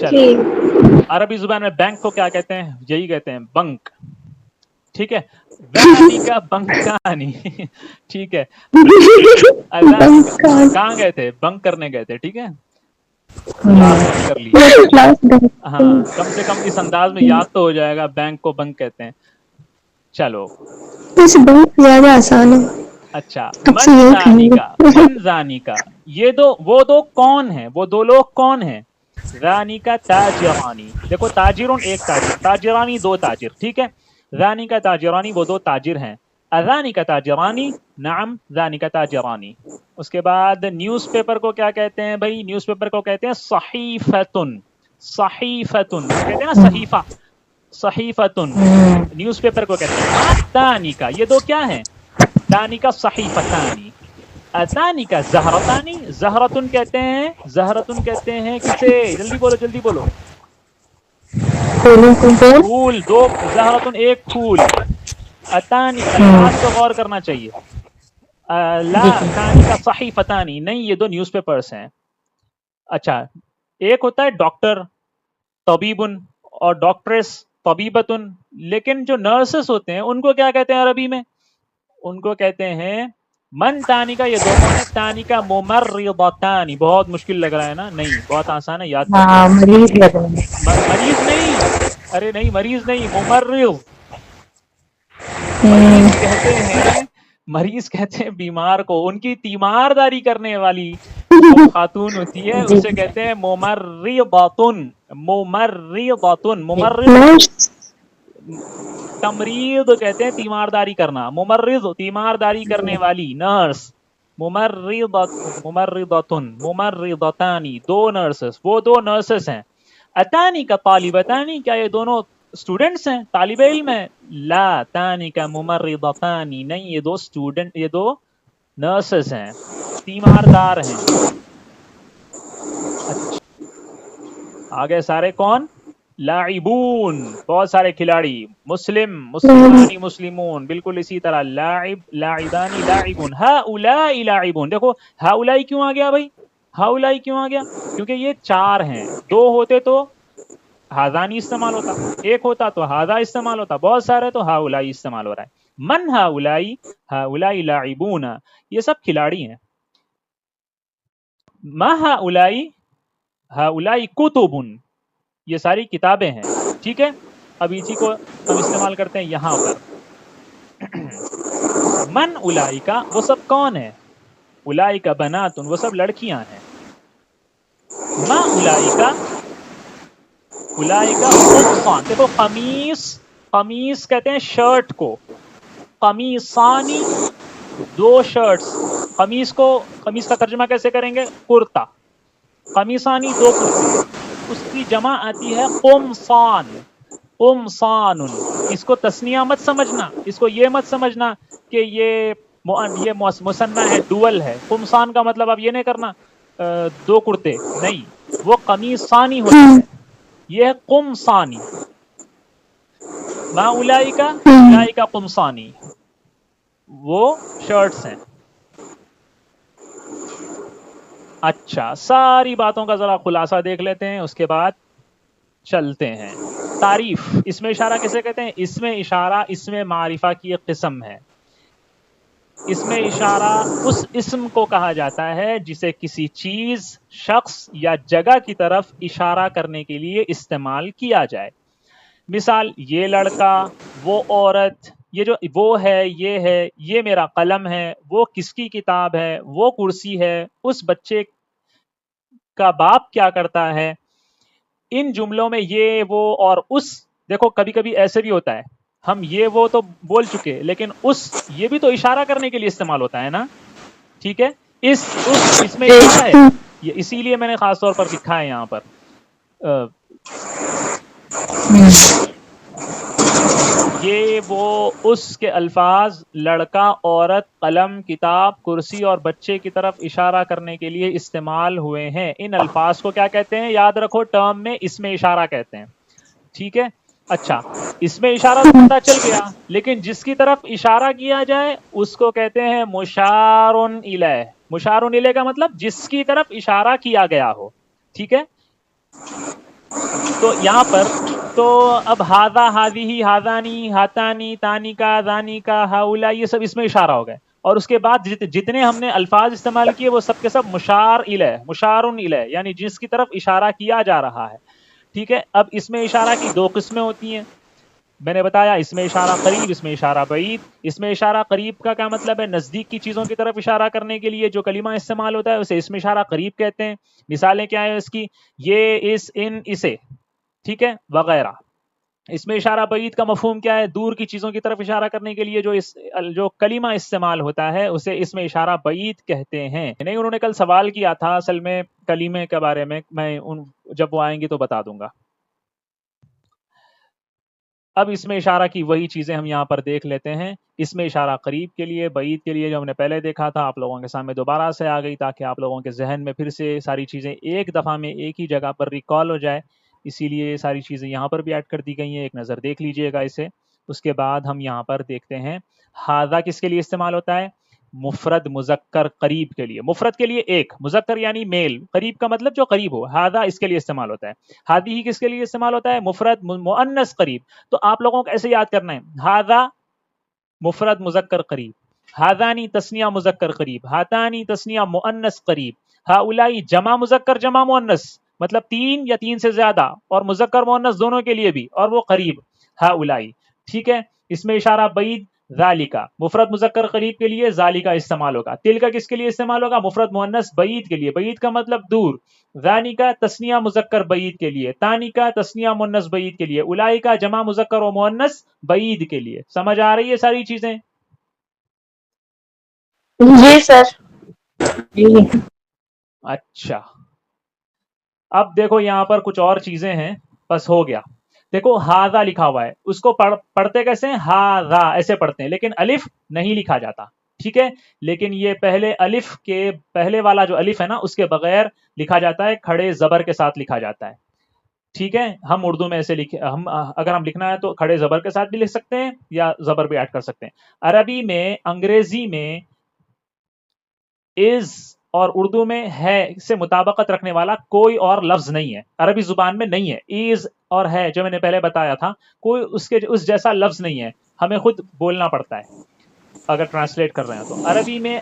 Okay. عربی زبان میں بینک کو کیا کہتے ہیں؟ یہی کہتے ہیں بنک. ٹھیک ہے. ذالک بنکانی. ٹھیک ہے. کہاں گئے تھے؟ بنک کرنے گئے تھے. ٹھیک ہے. کلاس بنک کر لی. ہاں کم سے کم اس انداز میں یاد تو ہو جائے گا. بینک کو بنک کہتے ہیں. چلو بہت زیادہ آسان ہے. اچھا. من زانی کا یہ دو وہ دو کون ہیں؟ وہ دو لوگ کون ہیں؟ رانی کا تاجرانی. دیکھو تاجرون ایک تاجر، تاجرانی دو تاجر. ٹھیک ہے. رانی کا تاجرانی وہ دو تاجر ہیں. رانی کا تاجرانی. نعم رانی کا تاجرانی. اس کے بعد نیوز پیپر کو کیا کہتے ہیں بھائی؟ نیوز پیپر کو کہتے ہیں صحیفتن. صحیفتن کہتے ہیں نا صحیفہ. صحیفتن نیوز پیپر کو کہتے ہیں. تانی کا یہ دو کیا ہیں؟ تانی کا صحیفتانی. اتانی کا زہرتانی. زہرتن کہتے ہیں، زہرتن کہتے ہیں کسے؟ جلدی بولو جلدی بولو. پھول. دو زہرتن ایک پھول. اتانی الفاظ کو غور کرنا چاہیے. لا تانی کا صحیفتانی نہیں، یہ دو نیوز پیپرز ہیں. اچھا ایک ہوتا ہے ڈاکٹر طبیبن اور ڈاکٹریس طبیبتن، لیکن جو نرسز ہوتے ہیں ان کو کیا کہتے ہیں عربی میں؟ ان کو کہتے ہیں من تانی کا. یہ دو کون ہے؟ تانی کا ممرضتانی. بہت مشکل لگ رہا ہے نا؟ نہیں بہت آسان ہے، یاد کر. مریض نہیں، ارے نہیں مریض نہیں، ممرض. مریض کہتے ہیں، مریض کہتے ہیں بیمار کو. ان کی تیمارداری کرنے والی جو خاتون ہوتی ہے اسے کہتے ہیں ممرضاتن. ممرضاتن. ممرض تمرید کہتے ہیں تیمارداری کرنا. ممرض تیمارداری کرنے والی. نرس ممرضاتن. ممرضتانی دو نرسز. وہ دو نرسز ہیں. اتانی کا طالبتانی کیا یہ دونوں اسٹوڈنٹس ہیں، طالب علم ہیں؟ لا تانی کا ممرضتانی نہیں، یہ دو اسٹوڈنٹ، یہ دو نرسز ہیں، تیماردار ہیں. اچھا آگے سارے کون؟ لاعبون بہت سارے کھلاڑی. مسلم مسلمانی مسلمون بالکل اسی طرح. لاعب لاعبانی لاعبون. ہؤلاء لاعبون. دیکھو ہؤلاء کیوں آ گیا بھائی؟ ہؤلاء کیوں آ گیا؟ کیونکہ یہ چار ہیں. دو ہوتے تو ہاذانی استعمال ہوتا، ایک ہوتا تو ہاذا استعمال ہوتا، بہت سارے تو ہؤلاء استعمال ہو رہا ہے. من ہؤلاء؟ ہؤلاء لاعبون یہ سب کھلاڑی ہیں. ما ہؤلاء؟ ہؤلاء کتب یہ ساری کتابیں ہیں. ٹھیک ہے. اب اسی کو ہم استعمال کرتے ہیں یہاں پر. من اولئک وہ سب کون ہیں؟ اولئک بناتن وہ سب لڑکیاں ہیں. ما اولئک؟ اولئک قمصان. دیکھو قمیص، قمیص کہتے ہیں شرٹ کو. قمیصانی دو شرٹس. قمیص کو، قمیص کا ترجمہ کیسے کریں گے؟ کرتا. قمیصانی دو کرتے. اس کی جمع آتی ہے قمصان. قمصان. اس کو تثنیہ مت سمجھنا، اس کو یہ مت سمجھنا کہ یہ مثنیٰ ہے، ڈوول ہے. قمصان کا مطلب اب یہ نہیں کرنا دو کرتے، نہیں، وہ قمیصانی ہوتا ہے، یہ ہے قمصانی. ما اولئک؟ اولئک قمصانی وہ شرٹس ہیں. اچھا ساری باتوں کا ذرا خلاصہ دیکھ لیتے ہیں، اس کے بعد چلتے ہیں. تعریف، اس میں اشارہ کیسے کہتے ہیں؟ اس میں اشارہ اسم معرفہ کی ایک قسم ہے. اس میں اشارہ اس اسم کو کہا جاتا ہے جسے کسی چیز، شخص یا جگہ کی طرف اشارہ کرنے کے لیے استعمال کیا جائے. مثال یہ لڑکا، وہ عورت، یہ جو وہ ہے، یہ میرا قلم ہے، وہ کس کی کتاب ہے، وہ کرسی ہے، اس بچے کا باپ کیا کرتا ہے. ان جملوں میں یہ وہ اور اس، دیکھو کبھی کبھی ایسے بھی ہوتا ہے، ہم یہ وہ تو بول چکے لیکن اس یہ بھی تو اشارہ کرنے کے لیے استعمال ہوتا ہے نا. ٹھیک ہے. اس میں اشارہ ہے، یہ اسی لیے میں نے خاص طور پر لکھا ہے یہاں پر. یہ وہ اس کے الفاظ لڑکا، عورت، قلم، کتاب، کرسی اور بچے کی طرف اشارہ کرنے کے لیے استعمال ہوئے ہیں. ان الفاظ کو کیا کہتے ہیں؟ یاد رکھو ٹرم میں اس میں اشارہ کہتے ہیں. ٹھیک ہے. اچھا اس میں اشارہ تو پتہ چل گیا، لیکن جس کی طرف اشارہ کیا جائے اس کو کہتے ہیں مشار الیہ. مشار الیہ کا مطلب جس کی طرف اشارہ کیا گیا ہو. ٹھیک ہے. تو یہاں پر تو اب ہاذا ہاذیہی ہاذانی ہاتانی تانی کا ذانی کا ہاؤلا یہ سب اس میں اشارہ ہو گئے، اور اس کے بعد جتنے ہم نے الفاظ استعمال کیے وہ سب کے سب مشار الیہ مشارن الیہ یعنی جس کی طرف اشارہ کیا جا رہا ہے. ٹھیک ہے. اب اس میں اشارہ کی دو قسمیں ہوتی ہیں، میں نے بتایا اس میں اشارہ قریب، اس میں اشارہ بعید. اس میں اشارہ قریب کا کیا مطلب ہے؟ نزدیک کی چیزوں کی طرف اشارہ کرنے کے لیے جو کلمہ استعمال ہوتا ہے اسے اس میں اشارہ قریب کہتے ہیں. مثالیں کیا ہیں اس کی؟ یہ، اس، ان، اسے، ٹھیک ہے، وغیرہ. اس میں اشارہ بعید کا مفہوم کیا ہے؟ دور کی چیزوں کی طرف اشارہ کرنے کے لیے جو کلمہ استعمال ہوتا ہے اسے اس میں اشارہ بعید کہتے ہیں. نہیں، انہوں نے کل سوال کیا تھا اصل میں کلمے کے بارے میں جب وہ آئیں گے تو بتا دوں گا. اب اس میں اشارہ کی وہی چیزیں ہم یہاں پر دیکھ لیتے ہیں. اس میں اشارہ قریب کے لیے، بعید کے لیے جو ہم نے پہلے دیکھا تھا آپ لوگوں کے سامنے دوبارہ سے آ گئی تاکہ آپ لوگوں کے ذہن میں پھر سے ساری چیزیں ایک دفعہ میں ایک ہی جگہ پر ریکال ہو جائے، اسی لیے یہ ساری چیزیں یہاں پر بھی ایڈ کر دی گئی ہیں. ایک نظر دیکھ لیجئے گا اسے. اس کے بعد ہم یہاں پر دیکھتے ہیں ہاذا کس کے لیے استعمال ہوتا ہے؟ مفرد مذکر قریب کے لیے. مفرد کے لیے ایک، مذکر یعنی میل، قریب کا مطلب جو قریب ہو. ہاذا اس کے لیے استعمال ہوتا ہے. ہادی کس کے لیے استعمال ہوتا ہے؟ مفرد مؤنث قریب. تو آپ لوگوں کو ایسے یاد کرنا ہے، ہاذا مفرد مذکر قریب، ہاذانی تثنیہ مذکر قریب، ہاتانی تثنیہ مؤنث قریب، ہاؤلائی جمع مذکر جمع مؤنث مطلب تین یا تین سے زیادہ اور مذکر مؤنث دونوں کے لیے بھی، اور وہ قریب ہاؤلائی. ٹھیک ہے. اس میں اشارہ بعید ذالکا مفرد مذکر قریب کے لیے ذالکا استعمال ہوگا. تلکا کس کے لیے استعمال ہوگا؟ مفرد مؤنث بعید کے لیے. بعید کا مطلب دور. ذانی کا تثنیہ مذکر بعید کے لیے. تانی کا تثنیہ مؤنث بعید کے لیے. الائی کا جمع مذکر و مؤنث بعید کے لیے. سمجھ آ رہی ہے ساری چیزیں؟ جی سر. جی. اچھا، اب دیکھو یہاں پر کچھ اور چیزیں ہیں. بس ہو گیا. دیکھو ہاذا لکھا ہوا ہے، اس کو پڑھتے کیسے ہیں؟ ہاذا ایسے پڑھتے ہیں، لیکن الف نہیں لکھا جاتا. ٹھیک ہے. لیکن یہ پہلے الف کے پہلے والا جو الف ہے نا اس کے بغیر لکھا جاتا ہے، کھڑے زبر کے ساتھ لکھا جاتا ہے. ٹھیک ہے. ہم اردو میں ایسے لکھے، اگر ہم لکھنا ہے تو کھڑے زبر کے ساتھ بھی لکھ سکتے ہیں یا زبر بھی ایڈ کر سکتے ہیں. عربی میں، انگریزی میں از اور اردو میں ہے سے مطابقت رکھنے والا کوئی اور لفظ نہیں ہے. عربی زبان میں نہیں ہے. از اور ہے جو میں نے پہلے بتایا تھا، کوئی اس جیسا لفظ نہیں ہے. ہمیں خود بولنا پڑتا ہے اگر ٹرانسلیٹ کر رہے ہیں تو. عربی میں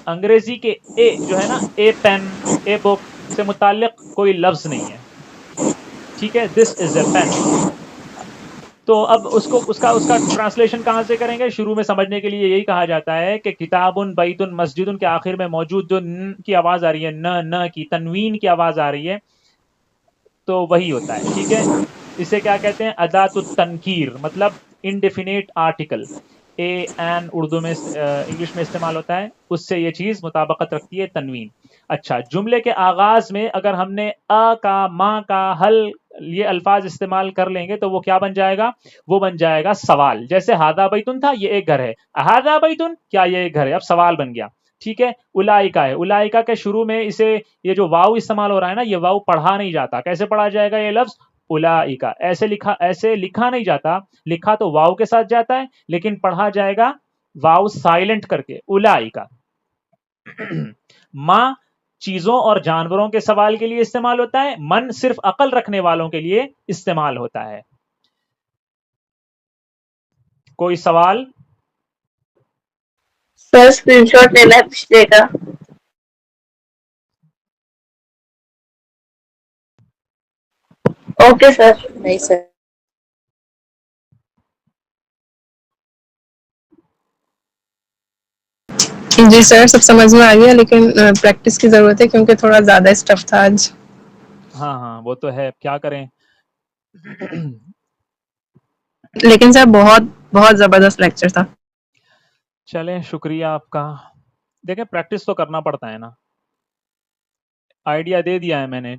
انگریزی کے اے جو ہے نا، اے پین، اے بک سے متعلق کوئی لفظ نہیں ہے. ٹھیک ہے. دس از اے پین. تو اب اس کا ٹرانسلیشن کہاں سے کریں گے؟ شروع میں سمجھنے کے لیے یہی کہا جاتا ہے کہ کتابن بیتن مسجدن کے آخر میں موجود جو ن کی آواز آ رہی ہے، نہ کی تنوین کی آواز آ رہی ہے، تو وہی ہوتا ہے. ٹھیک ہے. اسے کیا کہتے ہیں؟ ادات التنکیر مطلب انڈیفینیٹ آرٹیکل. اے این اردو میں انگلش میں استعمال ہوتا ہے، اس سے یہ چیز مطابقت رکھتی ہے، تنوین. اچھا، جملے کے آغاز میں اگر ہم نے ا کا، ماں کا، ہل یہ الفاظ استعمال کر لیں گے تو وہ کیا بن جائے گا؟ وہ بن جائے گا سوال. جیسے ہاذا بیتن تھا، یہ ایک گھر ہے. ہاذا بیتن، کیا یہ ایک گھر ہے؟ اب سوال بن گیا. ٹھیک ہے. اولائکا ہے. اولائکا کے شروع میں اسے یہ جو واو استعمال ہو رہا ہے نا، یہ واو پڑھا نہیں جاتا. کیسے پڑھا جائے گا یہ لفظ؟ اولائکا. ایسے لکھا نہیں جاتا. لکھا تو واو کے ساتھ جاتا ہے، لیکن پڑھا جائے گا واو سائلنٹ کر کے، اولائکا. ماں چیزوں اور جانوروں کے سوال کے لیے استعمال ہوتا ہے. من صرف عقل رکھنے والوں کے لیے استعمال ہوتا ہے. کوئی سوال؟ سر اسکرین شاٹ لینا ہے پچھلے کا. Okay sir. نہیں سر. جی سر، سب سمجھ میں آ گیا، لیکن پریکٹس کی ضرورت ہے کیونکہ تھوڑا زیادہ اسٹف تھا آج. ہاں وہ تو ہے، کیا کریں. لیکن سر بہت زبردست لیکچر تھا. چلیں، شکریہ آپ کا. دیکھیں پریکٹس تو کرنا پڑتا ہے نا. آئیڈیا دے دیا ہے میں نے.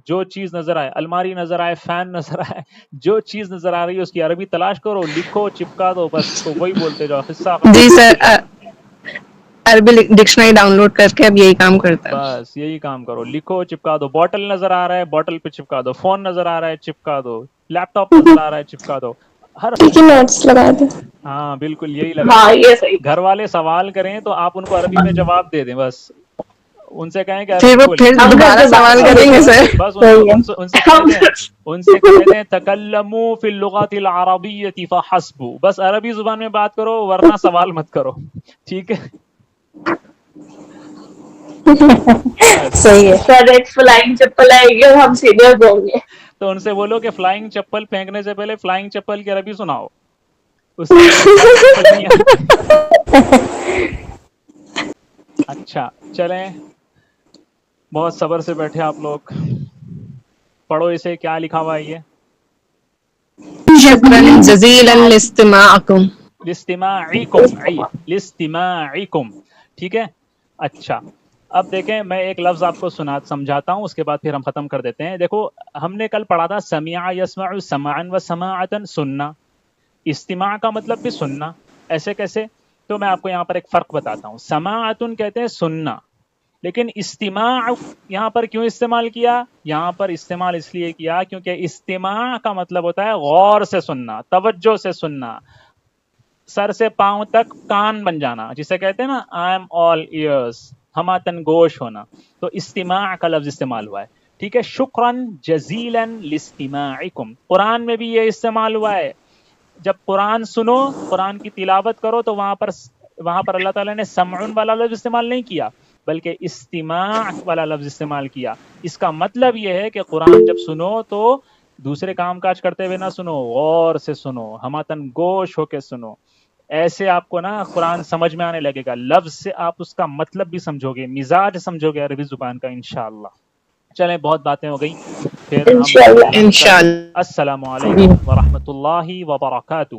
جو چیز نظر آئے، الماری نظر آئے، فین نظر آئے، جو چیز نظر آ رہی ہے اس کی عربی تلاش کرو، لکھو، چپکا دو، بس تو وہی بولتے جاؤ. قصہ جی سر، عربی ڈکشنری ڈاؤن لوڈ کر کے اب یہی کام کرتا ہے. بس یہی کام کرو، لکھو، چپکا دو. بوٹل نظر آ رہا ہے، بوٹل پہ چپکا دو. فون نظر آ رہا ہے، چپکا دو. لیپ ٹاپ نظر آ رہا ہے، چپکا دو. ہر نوٹس لگا دیں. ہاں بالکل یہی لگا. ہاں یہ صحیح. گھر والے سوال کریں تو آپ ان کو عربی میں جواب دے دیں، بس ان سے کہیں کہ پھر وہ عربی پھر دوبارہ سوال کریں گے سر. بس ان سے کہتے ہیں تکلموا فی اللغات العربیۃ فحسب، بس عربی زبان میں بات کرو ورنہ سوال مت کرو، ٹھیک ہے. صحیح ہے. سر ایک فلائنگ چپل آئے گی اور ہم سینئر ہوں گے. تو ان سے بولو کہ فلائنگ چپل پھینکنے سے پہلے فلائنگ چپل کی عربی سناؤ، اس سے چپل نہیں آتی. اچھا چلیں، بہت صبر سے بیٹھے آپ لوگ، پڑھو اسے، کیا لکھا ہوا ہے یہ؟ شکراً جزیلاً لاستماعکم. لاستماعکم، ٹھیک ہے. اچھا اب دیکھیں میں ایک لفظ آپ کو سمجھاتا ہوں، اس کے بعد پھر ہم ختم کر دیتے ہیں. دیکھو ہم نے کل پڑھا تھا سمع یسمع سمعا و سماعتا، سننا. استماع کا مطلب بھی سننا. ایسے کیسے؟ تو میں آپ کو یہاں پر ایک فرق بتاتا ہوں. سماعتن کہتے ہیں سننا، لیکن استماع یہاں پر کیوں استعمال کیا؟ یہاں پر استعمال اس لیے کیا کیونکہ استماع کا مطلب ہوتا ہے غور سے سننا، توجہ سے سننا، سر سے پاؤں تک کان بن جانا، جسے کہتے ہیں نا آئی ایم آل ایئرس، ہماتن گوش ہونا. تو استماع کا لفظ استعمال ہوا ہے، ٹھیک ہے. شکراً جزیلاً لاستماعکم، قرآن میں بھی یہ استعمال ہوا ہے. جب قرآن سنو، قرآن کی تلاوت کرو، تو وہاں پر اللہ تعالیٰ نے سمعن والا لفظ استعمال نہیں کیا بلکہ استماع والا لفظ استعمال کیا. اس کا مطلب یہ ہے کہ قرآن جب سنو تو دوسرے کام کاج کرتے ہوئے نہ سنو، غور سے سنو، ہماتن گوش ہو کے سنو. ایسے آپ کو نا قرآن سمجھ میں آنے لگے گا، لفظ سے آپ اس کا مطلب بھی سمجھو گے، مزاج سمجھو گے عربی زبان کا انشاءاللہ. چلیں بہت باتیں ہو گئیں، پھر ہم انشاءاللہ. السلام علیکم ورحمۃ اللہ وبرکاتہ.